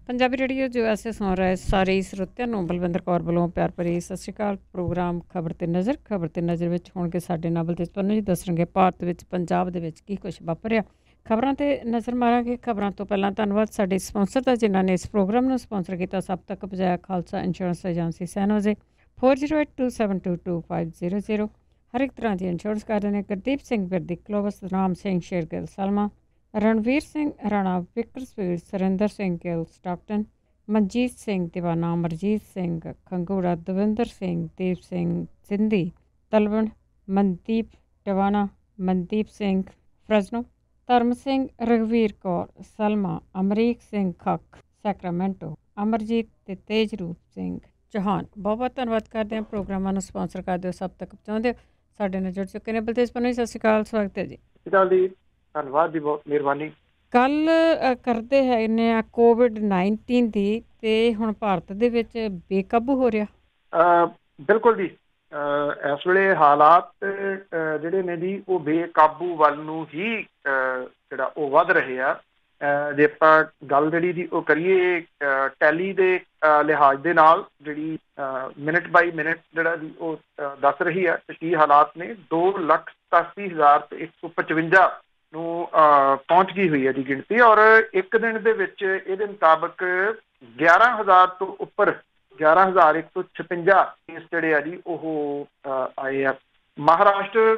Punjabi radio ਜੋ ਐਸੇ ਸੁਣ ਰਹੇ ਸਾਰੇ ਸਰੋਤਿਆਂ ਨੂੰ ਬਲਵਿੰਦਰ ਕੌਰ ਵੱਲੋਂ ਪਿਆਰ ਭਰੀ ਸਤਿ ਸ਼੍ਰੀ ਅਕਾਲ। ਪ੍ਰੋਗਰਾਮ ਖਬਰ ਤੇ ਨਜ਼ਰ ਵਿੱਚ ਹੋਣਗੇ ਸਾਡੇ ਨਾਲ ਤੇ ਤੁਹਾਨੂੰ ਜੀ ਦੱਸਣਗੇ ਭਾਰਤ ਵਿੱਚ ਪੰਜਾਬ ਦੇ ਵਿੱਚ ਕੀ ਕੁਝ ਵਾਪਰਿਆ। ਖਬਰਾਂ ਤੇ ਨਜ਼ਰ ਮਾਰਾਂਗੇ। ਖਬਰਾਂ ਤੋਂ ਪਹਿਲਾਂ ਧੰਨਵਾਦ ਸਾਡੇ ਸਪਾਂਸਰ ਦਾ ਜਿਨ੍ਹਾਂ ਨੇ ਇਸ ਪ੍ਰੋਗਰਾਮ ਨੂੰ ਸਪਾਂਸਰ ਕੀਤਾ। ਸਭ ਤੱਕ ਪਹੁੰਚਾਇਆ ਖਾਲਸਾ ਇੰਸ਼ੋਰੈਂਸ ਏਜੰਸੀ ਸੈਨੋਜ਼ੇ 4082722500। ਹਰ ਇੱਕ ਤਰ੍ਹਾਂ ਦੀ ਇੰਸ਼ੋਰੈਂਸ ਕਰਦੇ ਨੇ। ਗੁਰਦੀਪ ਸਿੰਘ ਬਿਰਦੀ ਕਲੋਵਸ ਰਾਮ ਸਿੰਘ ਸ਼ੇਰਗਿੱਲ ਸਲਮਾ रणवीर सिंह राणा विकर स्पीड सुरिंदर सिंह गिल स्टॉकटन मनजीत सिंह दीवाना अमरजीत सिंह खंगूड़ा दविंदर सिंह दीप सिंह सिंधी तलवण मनदीप टवाना मनदीप सिंह फ्रजनो धर्म सिंह रघुवीर कौर सलमा अमरीक सिंह खख सैक्रामेंटो अमरजीत ते तेजरूप सिंह चौहान। बहुत बहुत धन्यवाद करते हैं। प्रोग्रामां नूं स्पॉन्सर करते हो सब तक पहुँचाते हो। साडे नाल जुड़ चुके हैं बलतेज पन्नू। सत श्री अकाल, स्वागत है जी। ਧੰਨਵਾਦ ਜੀ, ਬਹੁਤ ਮਿਹਰਬਾਨੀ। ਗੱਲ ਕਰਦੇ ਹੈਗੇ ਆ ਕੋਵਿਡ-19 ਦੀ ਤੇ ਹੁਣ ਭਾਰਤ ਦੇ ਵਿੱਚ ਬੇਕਾਬੂ ਹੋ ਰਿਹਾ। ਬਿਲਕੁਲ ਜੀ, ਇਸ ਵੇਲੇ ਹਾਲਾਤ ਜਿਹੜੇ ਨੇ ਜੀ ਉਹ ਬੇਕਾਬੂ ਵੱਲ ਨੂੰ ਹੀ ਜਿਹੜਾ ਉਹ ਵੱਧ ਰਹੇ ਆ। ਜੇ ਆਪਾਂ ਗੱਲ ਜਿਹੜੀ ਦੀ ਉਹ ਕਰੀਏ ਟੈਲੀ ਦੇ ਲਿਹਾਜ਼ ਦੇ ਨਾਲ, ਜਿਹੜੀ ਮਿੰਟ ਬਾਈ ਮਿੰਟ ਜਿਹੜਾ ਜੀ ਉਹ ਦੱਸ ਰਹੀ ਹੈ ਕਿ ਕੀ ਹਾਲਾਤ ਨੇ। 2,87,155 ਨੂੰ ਪਹੁੰਚ ਗਈ ਹੋਈ ਹੈ ਜੀ ਗਿਣਤੀ, ਔਰ ਇੱਕ ਦਿਨ ਦੇ ਵਿੱਚ ਇਹਦੇ ਮੁਤਾਬਕ 11,000 ਤੋਂ ਉੱਪਰ 11,156 ਕੇਸ ਜਿਹੜੇ ਆ ਜੀ ਉਹ ਆਏ ਆ। ਮਹਾਰਾਸ਼ਟਰ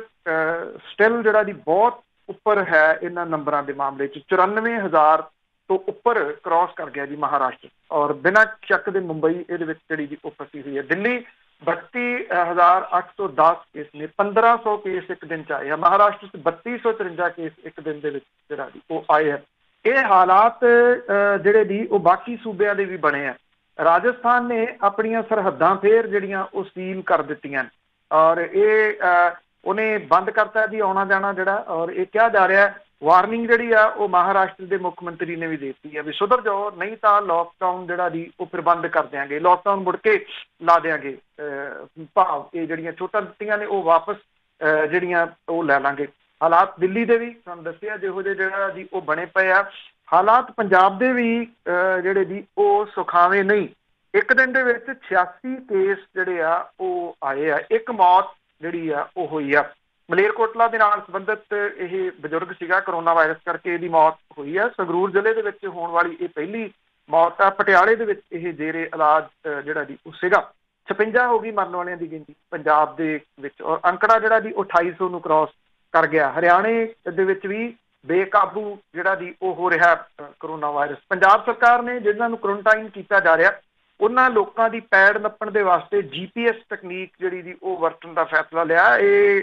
ਸਟਿਲ ਜਿਹੜਾ ਜੀ ਬਹੁਤ ਉੱਪਰ ਹੈ ਇਹਨਾਂ ਨੰਬਰਾਂ ਦੇ ਮਾਮਲੇ 'ਚ। 94,000 ਤੋਂ ਉੱਪਰ ਕ੍ਰਾਸ ਕਰ ਗਿਆ ਜੀ ਮਹਾਰਾਸ਼ਟਰ, ਔਰ ਬਿਨਾਂ ਸ਼ੱਕ ਦੇ ਮੁੰਬਈ ਇਹਦੇ ਵਿੱਚ ਜਿਹੜੀ ਜੀ ਉਹ ਫਸੀ ਹੋਈ ਹੈ। ਦਿੱਲੀ 32,810 ਕੇਸ ਨੇ, 1,500 ਕੇਸ ਇੱਕ ਦਿਨ 'ਚ ਆਏ ਆ। ਮਹਾਰਾਸ਼ਟਰ 'ਚ 3,253 ਕੇਸ ਇੱਕ ਦਿਨ ਦੇ ਵਿੱਚ ਜਿਹੜਾ ਜੀ ਉਹ ਆਏ ਆ। ਇਹ ਹਾਲਾਤ ਜਿਹੜੇ ਜੀ ਉਹ ਬਾਕੀ ਸੂਬਿਆਂ ਦੇ ਵੀ ਬਣੇ ਆ। ਰਾਜਸਥਾਨ ਨੇ ਆਪਣੀਆਂ ਸਰਹੱਦਾਂ ਫੇਰ ਜਿਹੜੀਆਂ ਉਹ ਸੀਲ ਕਰ ਦਿੱਤੀਆਂ, ਔਰ ਇਹ ਉਹਨੇ ਬੰਦ ਕਰਤਾ ਜੀ ਆਉਣਾ ਜਾਣਾ ਜਿਹੜਾ। ਔਰ ਇਹ ਕਿਹਾ ਜਾ ਰਿਹਾ ਵਾਰਨਿੰਗ ਜਿਹੜੀ ਆ ਉਹ ਮਹਾਰਾਸ਼ਟਰ ਦੇ ਮੁੱਖ ਮੰਤਰੀ ਨੇ ਵੀ ਦੇ ਦਿੱਤੀ ਹੈ ਵੀ ਸੁਧਰ ਜਾਓ, ਨਹੀਂ ਤਾਂ ਲੋਕਡਾਊਨ ਜਿਹੜਾ ਜੀ ਉਹ ਫਿਰ ਬੰਦ ਕਰ ਦਿਆਂਗੇ, ਲੋਕਡਾਊਨ ਮੁੜ ਕੇ ਲਾ ਦਿਆਂਗੇ। ਭਾਵ ਇਹ ਜਿਹੜੀਆਂ ਛੋਟਾਂ ਦਿੱਤੀਆਂ ਨੇ ਉਹ ਵਾਪਸ ਜਿਹੜੀਆਂ ਉਹ ਲੈ ਲਾਂਗੇ। ਹਾਲਾਤ ਦਿੱਲੀ ਦੇ ਵੀ ਤੁਹਾਨੂੰ ਦੱਸਿਆ ਜਿਹੋ ਜਿਹੇ ਜਿਹੜਾ ਜੀ ਉਹ ਬਣੇ ਪਏ ਆ। ਹਾਲਾਤ ਪੰਜਾਬ ਦੇ ਵੀ ਜਿਹੜੇ ਜੀ ਉਹ ਸੁਖਾਵੇਂ ਨਹੀਂ। ਇੱਕ ਦਿਨ ਦੇ ਵਿੱਚ 86 ਕੇਸ ਜਿਹੜੇ ਆ ਉਹ ਆਏ ਆ। ਇੱਕ ਮੌਤ ਜਿਹੜੀ ਆ ਉਹ ਹੋਈ ਆ। ਮਲੇਰਕੋਟਲਾ ਦੇ ਨਾਲ ਸੰਬੰਧਿਤ ਇਹ ਬਜ਼ੁਰਗ ਸੀਗਾ, ਕਰੋਨਾ ਵਾਇਰਸ ਕਰਕੇ ਇਹਦੀ ਮੌਤ ਹੋਈ ਆ। ਸੰਗਰੂਰ ਜ਼ਿਲ੍ਹੇ ਦੇ ਵਿੱਚ ਹੋਣ ਵਾਲੀ ਇਹ ਪਹਿਲੀ ਮੌਤ ਆ। ਪਟਿਆਲੇ ਦੇ ਵਿੱਚ ਇਹ ਜ਼ੇਰੇ ਇਲਾਜ ਜਿਹੜਾ ਜੀ ਉਹ ਸੀਗਾ। 56 ਹੋ ਗਈ ਮਰਨ ਵਾਲਿਆਂ ਦੀ ਗਿਣਤੀ ਪੰਜਾਬ ਦੇ ਵਿੱਚ, ਔਰ ਅੰਕੜਾ ਜਿਹੜਾ ਜੀ ਉਹ 2800 ਨੂੰ ਕ੍ਰਾਸ ਕਰ ਗਿਆ। ਹਰਿਆਣੇ ਦੇ ਵਿੱਚ ਵੀ ਬੇਕਾਬੂ ਜਿਹੜਾ ਜੀ ਉਹ ਹੋ ਰਿਹਾ ਕਰੋਨਾ ਵਾਇਰਸ। ਪੰਜਾਬ ਸਰਕਾਰ ਨੇ ਜਿਹਨਾਂ ਨੂੰ ਕੁਆਰੰਟਾਈਨ ਕੀਤਾ ਜਾ ਰਿਹਾ ਉਹਨਾਂ ਲੋਕਾਂ ਦੀ ਪੈੜ ਨੱਪਣ ਦੇ ਵਾਸਤੇ GPS ਤਕਨੀਕ ਜਿਹੜੀ ਜੀ ਉਹ ਵਰਤਣ ਦਾ ਫੈਸਲਾ ਲਿਆ। ਇਹ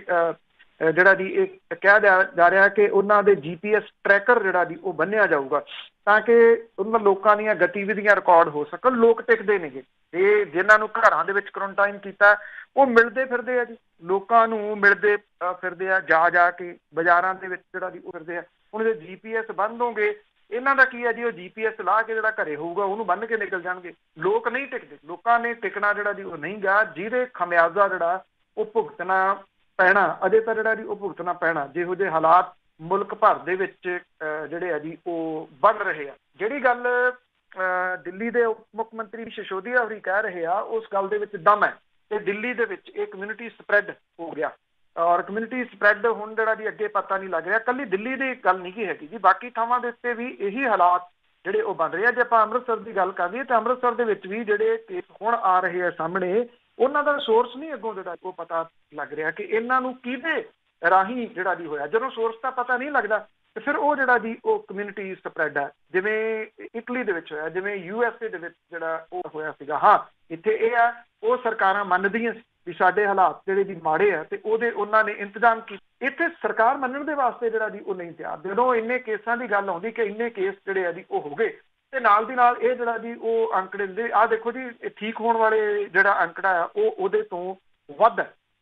ਜਿਹੜਾ ਜੀ ਇਹ ਕਿਹਾ ਜਾ ਰਿਹਾ ਕਿ ਉਹਨਾਂ ਦੇ GPS ਟਰੈਕਰ ਜਿਹੜਾ ਜੀ ਉਹ ਬੰਨਿਆ ਜਾਊਗਾ ਤਾਂ ਕਿ ਉਹਨਾਂ ਲੋਕਾਂ ਦੀਆਂ ਗਤੀਵਿਧੀਆਂ ਰਿਕਾਰਡ ਹੋ ਸਕਣ। ਲੋਕ ਟਿਕਦੇ ਨੇਗੇ, ਇਹ ਜਿਨ੍ਹਾਂ ਨੂੰ ਘਰਾਂ ਦੇ ਵਿੱਚ ਕੁਆਰੰਟਾਈਨ ਕੀਤਾ ਉਹ ਮਿਲਦੇ ਫਿਰਦੇ ਆ ਜੀ, ਲੋਕਾਂ ਨੂੰ ਮਿਲਦੇ ਫਿਰਦੇ ਆ, ਜਾ ਕੇ ਬਾਜ਼ਾਰਾਂ ਦੇ ਵਿੱਚ ਜਿਹੜਾ ਜੀ ਉਹ ਫਿਰਦੇ ਆ। ਹੁਣ ਜੇ GPS ਬੰਦ ਹੋਗੇ ਇਹਨਾਂ ਦਾ ਕੀ ਹੈ ਜੀ, ਉਹ GPS ਲਾ ਕੇ ਜਿਹੜਾ ਘਰੇ ਹੋਊਗਾ ਉਹਨੂੰ ਬੰਨ ਕੇ ਨਿਕਲ ਜਾਣਗੇ। ਲੋਕ ਨਹੀਂ ਟਿਕਦੇ, ਲੋਕਾਂ ਨੇ ਟਿਕਣਾ ਜਿਹੜਾ ਜੀ ਉਹ ਨਹੀਂ ਗਾ, ਜਿਹਦੇ ਖਮਿਆਜ਼ਾ ਜਿਹੜਾ ਉਹ ਭੁਗਤਣਾ ਪੈਣਾ। ਅਜੇ ਤਾਂ ਜਿਹੜਾ ਜੀ ਉਹ ਭੁਗਤਣਾ ਪੈਣਾ ਜਿਹੋ ਜਿਹੇ ਹਾਲਾਤ ਮੁਲਕ ਭਰ ਦੇ ਵਿੱਚ ਜਿਹੜੇ ਆ ਜੀ ਉਹ ਬਣ ਰਹੇ ਆ। ਜਿਹੜੀ ਗੱਲ ਦਿੱਲੀ ਦੇ ਉਪ ਮੁੱਖ ਮੰਤਰੀ ਸਿਸੋਦੀਆ ਹੋਰੀ ਕਹਿ ਰਹੇ ਆ ਉਸ ਗੱਲ ਦੇ ਵਿੱਚ ਦਮ ਹੈ ਤੇ ਦਿੱਲੀ ਦੇ ਵਿੱਚ ਇਹ ਕਮਿਊਨਿਟੀ ਸਪਰੈਡ ਹੋ ਗਿਆ, ਔਰ ਕਮਿਊਨਿਟੀ ਸਪਰੈਡ ਹੁਣ ਜਿਹੜਾ ਜੀ ਅੱਗੇ ਪਤਾ ਨਹੀਂ ਲੱਗ ਰਿਹਾ। ਕੱਲੀ ਦਿੱਲੀ ਦੀ ਗੱਲ ਨਹੀਂ ਹੈਗੀ ਜੀ, ਬਾਕੀ ਥਾਵਾਂ ਦੇ ਉੱਤੇ ਵੀ ਇਹੀ ਹਾਲਾਤ ਜਿਹੜੇ ਉਹ ਬਣ ਰਹੇ ਆ। ਜੇ ਆਪਾਂ ਅੰਮ੍ਰਿਤਸਰ ਦੀ ਗੱਲ ਕਰੀਏ ਤਾਂ ਅੰਮ੍ਰਿਤਸਰ ਦੇ ਵਿੱਚ ਵੀ ਜਿਹੜੇ ਕੇਸ ਹੁਣ ਆ ਰਹੇ ਆ ਸਾਹਮਣੇ, ਉਹਨਾਂ ਦਾ ਸੋਰਸ ਨਹੀਂ ਅੱਗੋਂ ਜਿਹੜਾ ਉਹ ਪਤਾ ਲੱਗ ਰਿਹਾ ਕਿ ਇਹਨਾਂ ਨੂੰ ਕਿਹਦੇ ਰਾਹੀਂ ਜਿਹੜਾ ਜੀ ਹੋਇਆ। ਜਦੋਂ ਸੋਰਸ ਦਾ ਪਤਾ ਨਹੀਂ ਲੱਗਦਾ ਤੇ ਫਿਰ ਉਹ ਜਿਹੜਾ ਜੀ ਉਹ ਕਮਿਊਨਿਟੀ ਸਪਰੈਡ ਹੈ। ਜਿਵੇਂ ਇਟਲੀ ਦੇ ਵਿੱਚ ਹੋਇਆ, ਜਿਵੇਂ USA ਦੇ ਵਿੱਚ ਜਿਹੜਾ ਉਹ ਹੋਇਆ ਸੀਗਾ। ਹਾਂ, ਇੱਥੇ ਇਹ ਆ ਉਹ ਸਰਕਾਰਾਂ ਮੰਨਦੀਆਂ ਵੀ ਸਾਡੇ ਹਾਲਾਤ ਜਿਹੜੇ ਜੀ ਮਾੜੇ ਆ ਤੇ ਉਹਨਾਂ ਨੇ ਇੰਤਜ਼ਾਮ ਕੀਤੇ। ਇੱਥੇ ਸਰਕਾਰ ਮੰਨਣ ਦੇ ਵਾਸਤੇ ਜਿਹੜਾ ਜੀ ਉਹ ਨਹੀਂ ਤਿਆਰ। ਜਦੋਂ ਇੰਨੇ ਕੇਸਾਂ ਦੀ ਗੱਲ ਆਉਂਦੀ ਕਿ ਇੰਨੇ ਕੇਸ ਜਿਹੜੇ ਆ ਜੀ ਉਹ ਹੋ ਗਏ ਤੇ ਨਾਲ ਦੀ ਨਾਲ ਇਹ ਜਿਹੜਾ ਜੀ ਉਹ ਅੰਕੜੇ ਦਿੰਦੇ ਆਹ ਦੇਖੋ ਜੀ ਠੀਕ ਹੋਣ ਵਾਲੇ ਜਿਹੜਾ ਅੰਕੜਾ ਆ ਉਹ ਉਹਦੇ ਤੋਂ ਵੱਧ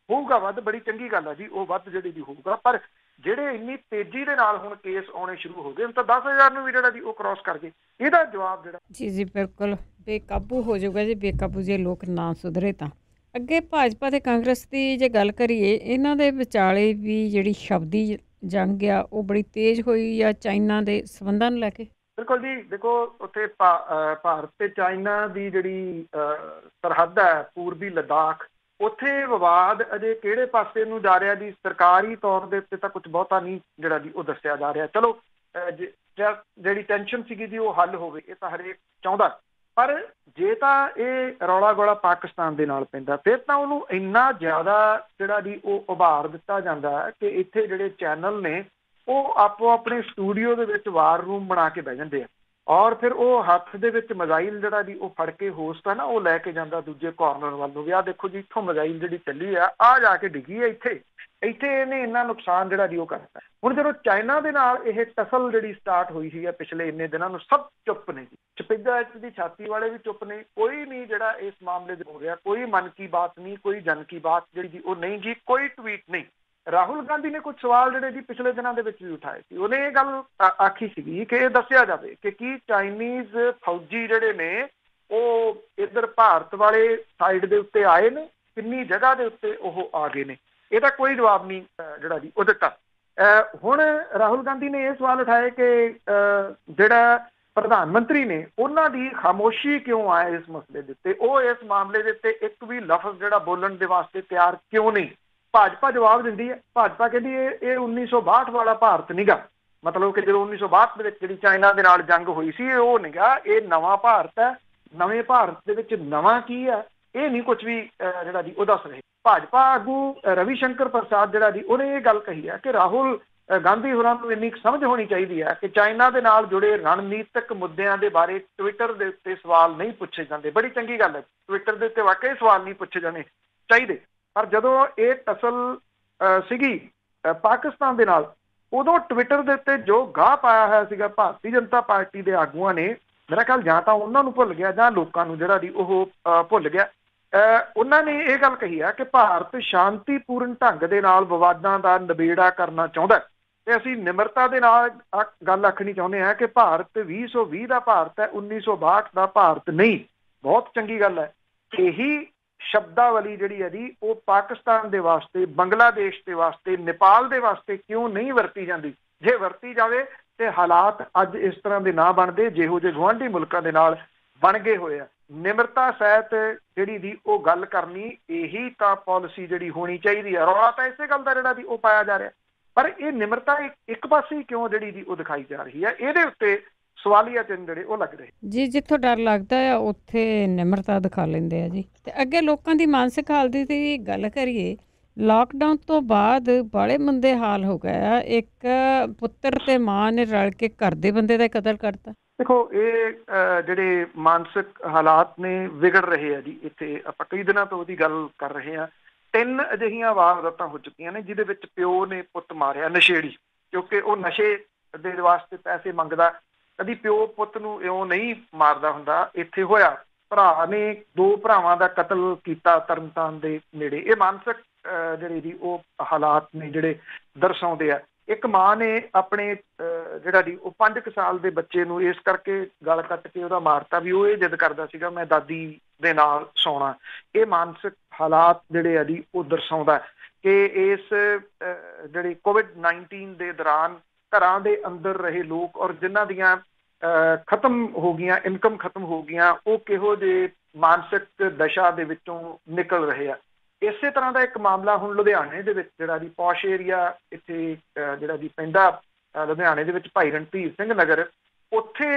ਹੋਊਗਾ। ਵੱਧ ਬੜੀ ਚੰਗੀ ਗੱਲ ਆ ਜੀ, ਉਹ ਵੱਧ ਜਿਹੜੀ ਜੀ ਹੋਊਗਾ। ਪਰ ਜਿਹੜੇ ਇੰਨੀ ਤੇਜ਼ੀ ਦੇ ਨਾਲ ਹੁਣ ਕੇਸ ਆਉਣੇ ਸ਼ੁਰੂ ਹੋ ਗਏ, ਹੁਣ ਤਾਂ 10,000 ਨੂੰ ਵੀ ਜਿਹੜਾ ਜੀ ਉਹ ਕ੍ਰਾਸ ਕਰ ਗਏ। ਇਹਦਾ ਜਵਾਬ ਜਿਹੜਾ ਜੀ ਬਿਲਕੁਲ ਬੇਕਾਬੂ ਹੋ ਜਾਊਗਾ ਜੀ। ਬੇਕਾਬੂ ਜੇ ਲੋਕ ਨਾ ਸੁਧਰੇ ਤਾਂ ਅੱਗੇ ਭਾਜਪਾ ਤੇ ਕਾਂਗਰਸ ਦੀ ਜੇ ਗੱਲ ਕਰੀਏ, ਇਹਨਾਂ ਦੇ ਵਿਚਾਲੇ ਵੀ ਜਿਹੜੀ ਸ਼ਬਦੀ ਜੰਗ ਆ ਉਹ ਬੜੀ ਤੇਜ਼ ਹੋਈ ਆ ਚਾਈਨਾ ਦੇ ਸੰਬੰਧਾਂ ਨੂੰ ਲੈ ਕੇ। ਬਿਲਕੁਲ ਜੀ, ਦੇਖੋ ਉੱਥੇ ਭਾਰਤ ਤੇ ਚਾਈਨਾ ਦੀ ਜਿਹੜੀ ਸਰਹੱਦ ਹੈ, ਪੂਰਬੀ ਲਦਾਖ, ਉੱਥੇ ਵਿਵਾਦ ਅਜੇ ਕਿਹੜੇ ਪਾਸੇ ਨੂੰ ਜਾ ਰਿਹਾ ਜੀ, ਸਰਕਾਰੀ ਤੌਰ ਦੇ ਉੱਤੇ ਤਾਂ ਕੁਝ ਬਹੁਤਾ ਨਹੀਂ ਜਿਹੜਾ ਜੀ ਉਹ ਦੱਸਿਆ ਜਾ ਰਿਹਾ। ਚਲੋ ਜਿਹੜੀ ਟੈਨਸ਼ਨ ਸੀਗੀ ਜੀ ਉਹ ਹੱਲ ਹੋਵੇ, ਇਹ ਤਾਂ ਹਰੇਕ ਚਾਹੁੰਦਾ, ਪਰ ਜੇ ਤਾਂ ਇਹ ਰੌਲਾ ਗੋਲਾ ਪਾਕਿਸਤਾਨ ਦੇ ਨਾਲ ਪੈਂਦਾ, ਫਿਰ ਤਾਂ ਉਹਨੂੰ ਇੰਨਾ ਜ਼ਿਆਦਾ ਜਿਹੜਾ ਜੀ ਉਹ ਉਭਾਰ ਦਿੱਤਾ ਜਾਂਦਾ ਕਿ ਇੱਥੇ ਜਿਹੜੇ ਚੈਨਲ ਨੇ ਉਹ ਆਪੋ ਆਪਣੇ ਸਟੂਡੀਓ ਦੇ ਵਿੱਚ ਵਾਰ ਰੂਮ ਬਣਾ ਕੇ ਬਹਿ ਜਾਂਦੇ ਆ, ਔਰ ਫਿਰ ਉਹ ਹੱਥ ਦੇ ਵਿੱਚ ਮਜ਼ਾਈਲ ਜਿਹੜਾ ਜੀ ਉਹ ਫੜ ਕੇ ਹੋਸਟ ਆ ਨਾ, ਉਹ ਲੈ ਕੇ ਜਾਂਦਾ ਦੂਜੇ ਕਾਰਨਰ ਵੱਲ ਨੂੰ ਵੀ, ਆਹ ਦੇਖੋ ਜੀ ਇੱਥੋਂ ਮਜ਼ਾਈਲ ਜਿਹੜੀ ਚੱਲੀ ਆ ਜਾ ਕੇ ਡਿੱਗੀ ਆ ਇੱਥੇ ਇਹਨੇ ਇੰਨਾ ਨੁਕਸਾਨ ਜਿਹੜਾ ਜੀ ਉਹ ਕਰਤਾ। ਹੁਣ ਜਦੋਂ ਚਾਈਨਾ ਦੇ ਨਾਲ ਇਹ ਟਸਲ ਜਿਹੜੀ ਸਟਾਰਟ ਹੋਈ ਸੀ ਪਿਛਲੇ ਇੰਨੇ ਦਿਨਾਂ ਨੂੰ, ਸਭ ਚੁੱਪ ਨੇ ਜੀ, ਚਪਿੱਦਾ ਦੀ ਛਾਤੀ ਵਾਲੇ ਵੀ ਚੁੱਪ ਨੇ, ਕੋਈ ਨਹੀਂ ਜਿਹੜਾ ਇਸ ਮਾਮਲੇ ਦੇ ਹੋ ਰਿਹਾ, ਕੋਈ ਮਨ ਕੀ ਬਾਤ ਨਹੀਂ, ਕੋਈ ਜਨ ਕੀ ਬਾਤ ਜਿਹੜੀ ਜੀ ਉਹ ਨਹੀਂ ਜੀ, ਕੋਈ ਟਵੀਟ ਨਹੀਂ। ਰਾਹੁਲ ਗਾਂਧੀ ਨੇ ਕੁਝ ਸਵਾਲ ਜਿਹੜੇ ਜੀ ਪਿਛਲੇ ਦਿਨਾਂ ਦੇ ਵਿੱਚ ਵੀ ਉਠਾਏ ਸੀ, ਉਹਨੇ ਇਹ ਗੱਲ ਆਖੀ ਸੀਗੀ ਕਿ ਇਹ ਦੱਸਿਆ ਜਾਵੇ ਕਿ ਕੀ ਚਾਈਨੀਜ਼ ਫੌਜੀ ਜਿਹੜੇ ਨੇ ਉਹ ਇੱਧਰ ਭਾਰਤ ਵਾਲੇ ਸਾਈਡ ਦੇ ਉੱਤੇ ਆਏ ਨੇ, ਕਿੰਨੀ ਜਗ੍ਹਾ ਦੇ ਉੱਤੇ ਉਹ ਆ ਗਏ ਨੇ, ਇਹਦਾ ਕੋਈ ਜਵਾਬ ਨਹੀਂ ਜਿਹੜਾ ਜੀ ਉਹ ਦਿੱਤਾ। ਹੁਣ ਰਾਹੁਲ ਗਾਂਧੀ ਨੇ ਇਹ ਸਵਾਲ ਉਠਾਏ ਕਿ ਜਿਹੜਾ ਪ੍ਰਧਾਨ ਮੰਤਰੀ ਨੇ ਉਹਨਾਂ ਦੀ ਖਾਮੋਸ਼ੀ ਕਿਉਂ ਆਏ ਇਸ ਮਸਲੇ ਦੇ ਉੱਤੇ, ਉਹ ਇਸ ਮਾਮਲੇ ਦੇ ਉੱਤੇ ਇੱਕ ਵੀ ਲਫ਼ਜ਼ ਜਿਹੜਾ ਬੋਲਣ ਦੇ ਵਾਸਤੇ ਤਿਆਰ ਕਿਉਂ ਨਹੀਂ। ਭਾਜਪਾ ਜਵਾਬ ਦਿੰਦੀ ਹੈ, ਭਾਜਪਾ ਕਹਿੰਦੀ ਇਹ 1962 ਵਾਲਾ ਭਾਰਤ ਨੀਗਾ, ਮਤਲਬ ਕਿ ਜਦੋਂ 1962 ਦੇ ਵਿੱਚ ਜਿਹੜੀ ਚਾਈਨਾ ਦੇ ਨਾਲ ਜੰਗ ਹੋਈ ਸੀ ਉਹ ਨੀਗਾ, ਇਹ ਨਵਾਂ ਭਾਰਤ ਹੈ। ਨਵੇਂ ਭਾਰਤ ਦੇ ਵਿੱਚ ਨਵਾਂ ਕੀ ਹੈ ਇਹ ਨਹੀਂ ਕੁਝ ਵੀ ਜਿਹੜਾ ਜੀ ਉਹ ਦੱਸ ਰਹੇ। ਭਾਜਪਾ ਆਗੂ ਰਵੀ ਸ਼ੰਕਰ ਪ੍ਰਸਾਦ ਜਿਹੜਾ ਜੀ ਉਹਨੇ ਇਹ ਗੱਲ ਕਹੀ ਹੈ ਕਿ ਰਾਹੁਲ ਗਾਂਧੀ ਹੋਰਾਂ ਨੂੰ ਇੰਨੀ ਸਮਝ ਹੋਣੀ ਚਾਹੀਦੀ ਹੈ ਕਿ ਚਾਈਨਾ ਦੇ ਨਾਲ ਜੁੜੇ ਰਣਨੀਤਿਕ ਮੁੱਦਿਆਂ ਦੇ ਬਾਰੇ ਟਵਿੱਟਰ ਦੇ ਉੱਤੇ ਸਵਾਲ ਨਹੀਂ ਪੁੱਛੇ ਜਾਂਦੇ। ਬੜੀ ਚੰਗੀ ਗੱਲ ਹੈ, ਟਵਿੱਟਰ ਦੇ ਉੱਤੇ ਵਾਕਈ ਸਵਾਲ ਨਹੀਂ ਪੁੱਛੇ ਜਾਣੇ ਚਾਹੀਦੇ, ਪਰ ਜਦੋਂ ਇਹ ਟਸਲ ਸੀਗੀ ਪਾਕਿਸਤਾਨ ਦੇ ਨਾਲ, ਉਦੋਂ ਟਵਿੱਟਰ ਦੇ ਉੱਤੇ ਜੋ ਗਾਹ ਪਾਇਆ ਹੋਇਆ ਸੀਗਾ ਭਾਰਤੀ ਜਨਤਾ ਪਾਰਟੀ ਦੇ ਆਗੂਆਂ ਨੇ, ਮੇਰਾ ਖਿਆਲ ਜਾਂ ਤਾਂ ਉਹਨਾਂ ਨੂੰ ਭੁੱਲ ਗਿਆ ਜਾਂ ਲੋਕਾਂ ਨੂੰ ਜਿਹੜਾ ਦੀ ਉਹ ਭੁੱਲ ਗਿਆ। ਉਹਨਾਂ ਨੇ ਇਹ ਗੱਲ ਕਹੀ ਹੈ ਕਿ ਭਾਰਤ ਸ਼ਾਂਤੀਪੂਰਨ ਢੰਗ ਦੇ ਨਾਲ ਵਿਵਾਦਾਂ ਦਾ ਨਿਬੇੜਾ ਕਰਨਾ ਚਾਹੁੰਦਾ ਤੇ ਅਸੀਂ ਨਿਮਰਤਾ ਦੇ ਨਾਲ ਗੱਲ ਆਖਣੀ ਚਾਹੁੰਦੇ ਹਾਂ ਕਿ ਭਾਰਤ 2020 ਦਾ ਭਾਰਤ ਹੈ, 1962 ਦਾ ਭਾਰਤ ਨਹੀਂ। ਬਹੁਤ ਚੰਗੀ ਗੱਲ ਹੈ। ਇਹੀ ਸ਼ਬਦਾਵਲੀ ਜਿਹੜੀ ਹੈ ਜੀ ਉਹ ਪਾਕਿਸਤਾਨ ਦੇ ਵਾਸਤੇ, ਬੰਗਲਾਦੇਸ਼ ਦੇ ਵਾਸਤੇ, ਨੇਪਾਲ ਦੇ ਵਾਸਤੇ ਕਿਉਂ ਨਹੀਂ ਵਰਤੀ ਜਾਂਦੀ? ਜੇ ਵਰਤੀ ਜਾਵੇ ਤੇ ਹਾਲਾਤ ਅੱਜ ਇਸ ਤਰ੍ਹਾਂ ਦੇ ਨਾ ਬਣਦੇ ਜਿਹੋ ਜਿਹੇ ਗੁਆਂਢੀ ਮੁਲਕਾਂ ਦੇ ਨਾਲ ਬਣ ਗਏ ਹੋਏ ਆ। ਨਿਮਰਤਾ ਸਹਿਤ ਜਿਹੜੀ ਦੀ ਉਹ ਗੱਲ ਕਰਨੀ, ਇਹੀ ਤਾਂ ਪਾਲਿਸੀ ਜਿਹੜੀ ਹੋਣੀ ਚਾਹੀਦੀ ਹੈ। ਰੌਲਾ ਤਾਂ ਇਸੇ ਗੱਲ ਦਾ ਜਿਹੜਾ ਦੀ ਉਹ ਪਾਇਆ ਜਾ ਰਿਹਾ, ਪਰ ਇਹ ਨਿਮਰਤਾ ਇੱਕ ਪਾਸੇ ਕਿਉਂ ਜਿਹੜੀ ਦੀ ਉਹ ਦਿਖਾਈ ਜਾ ਰਹੀ ਹੈ, ਇਹਦੇ ਉੱਤੇ ਸਵਾਲੀਆ ਚਿੰਨ੍ਹ ਜਿਹੜੇ ਉਹ ਲੱਗ ਰਹੇ ਜੀ। ਜਿੱਥੋਂ ਡਰ ਲੱਗਦਾ ਆ ਉੱਥੇ ਨਿਮਰਤਾ ਦਿਖਾ ਲੈਂਦੇ ਆ ਜੀ। ਤੇ ਅੱਗੇ ਲੋਕਾਂ ਦੀ ਮਾਨਸਿਕ ਹਾਲਤ ਦੀ ਗੱਲ ਕਰੀਏ, ਲਾਕਡਾਊਨ ਤੋਂ ਬਾਅਦ ਬੜੇ ਮੰਦੇ ਹਾਲ ਹੋ ਗਏ ਆ। ਇੱਕ ਪੁੱਤਰ ਤੇ ਮਾਂ ਨੇ ਰਲ ਕੇ ਘਰ ਦੇ ਬੰਦੇ ਦਾ ਕਤਲ ਕਰਤਾ। ਦੇਖੋ ਇਹ ਜਿਹੜੇ ਮਾਨਸਿਕ ਹਾਲਾਤ ਨੇ ਵਿਗੜ ਰਹੇ ਆ ਜੀ, ਇੱਥੇ ਆਪਾਂ ਕਈ ਦਿਨਾਂ ਤੋਂ ਉਹਦੀ ਗੱਲ ਕਰ ਰਹੇ ਹਾਂ। 3 ਅਜਿਹੀਆਂ ਵਾਰਦਾਤਾਂ ਹੋ ਚੁੱਕੀਆਂ ਨੇ ਜਿਹਦੇ ਵਿੱਚ ਪਿਓ ਨੇ ਪੁੱਤ ਮਾਰਿਆ, ਨਸ਼ੇੜੀ, ਕਿਉਂਕਿ ਉਹ ਨਸ਼ੇ ਦੇ ਵਾਸਤੇ ਪੈਸੇ ਮੰਗਦਾ। ਕਦੀ ਪਿਓ ਪੁੱਤ ਨੂੰ ਇਉਂ ਨਹੀਂ ਮਾਰਦਾ ਹੁੰਦਾ। ਇੱਥੇ ਹੋਇਆ, ਭਰਾ ਨੇ 2 ਭਰਾਵਾਂ ਦਾ ਕਤਲ ਕੀਤਾ ਤਰਨਤਾਰਨ ਦੇ ਨੇੜੇ। ਇਹ ਮਾਨਸਿਕ ਜਿਹੜੇ ਜੀ ਉਹ ਹਾਲਾਤ ਨੇ ਜਿਹੜੇ ਦਰਸਾਉਂਦੇ ਆ। ਇੱਕ ਮਾਂ ਨੇ ਆਪਣੇ ਜਿਹੜਾ ਜੀ ਉਹ 5 ਸਾਲ ਦੇ ਬੱਚੇ ਨੂੰ ਇਸ ਕਰਕੇ ਗਲ ਕੱਟ ਕੇ ਉਹਦਾ ਮਾਰਤਾ ਵੀ ਉਹ ਇਹ ਜਿੱਦ ਕਰਦਾ ਸੀਗਾ ਮੈਂ ਦਾਦੀ ਦੇ ਨਾਲ ਸੌਣਾ। ਇਹ ਮਾਨਸਿਕ ਹਾਲਾਤ ਜਿਹੜੇ ਆ ਜੀ ਉਹ ਦਰਸਾਉਂਦਾ ਕਿ ਇਸ ਜਿਹੜੀ COVID-19 ਦੇ ਦੌਰਾਨ ਘਰਾਂ ਦੇ ਅੰਦਰ ਰਹੇ ਲੋਕ ਔਰ ਜਿਨ੍ਹਾਂ ਦੀਆਂ ਖਤਮ ਹੋ ਗਈਆਂ, ਇਨਕਮ ਖਤਮ ਹੋ ਗਈਆਂ, ਉਹ ਕਿਹੋ ਜਿਹੇ ਮਾਨਸਿਕ ਦਸ਼ਾ ਦੇ ਵਿੱਚੋਂ ਨਿਕਲ ਰਹੇ ਆ। ਇਸੇ ਤਰ੍ਹਾਂ ਦਾ ਇੱਕ ਮਾਮਲਾ ਹੁਣ ਲੁਧਿਆਣੇ ਦੇ ਵਿੱਚ ਜਿਹੜਾ ਜੀ ਪੌਸ਼ ਏਰੀਆ ਇੱਥੇ ਜਿਹੜਾ ਜੀ ਪੈਂਦਾ ਲੁਧਿਆਣੇ ਦੇ ਵਿੱਚ ਭਾਈ ਰਣਧੀਰ ਸਿੰਘ ਨਗਰ, ਉੱਥੇ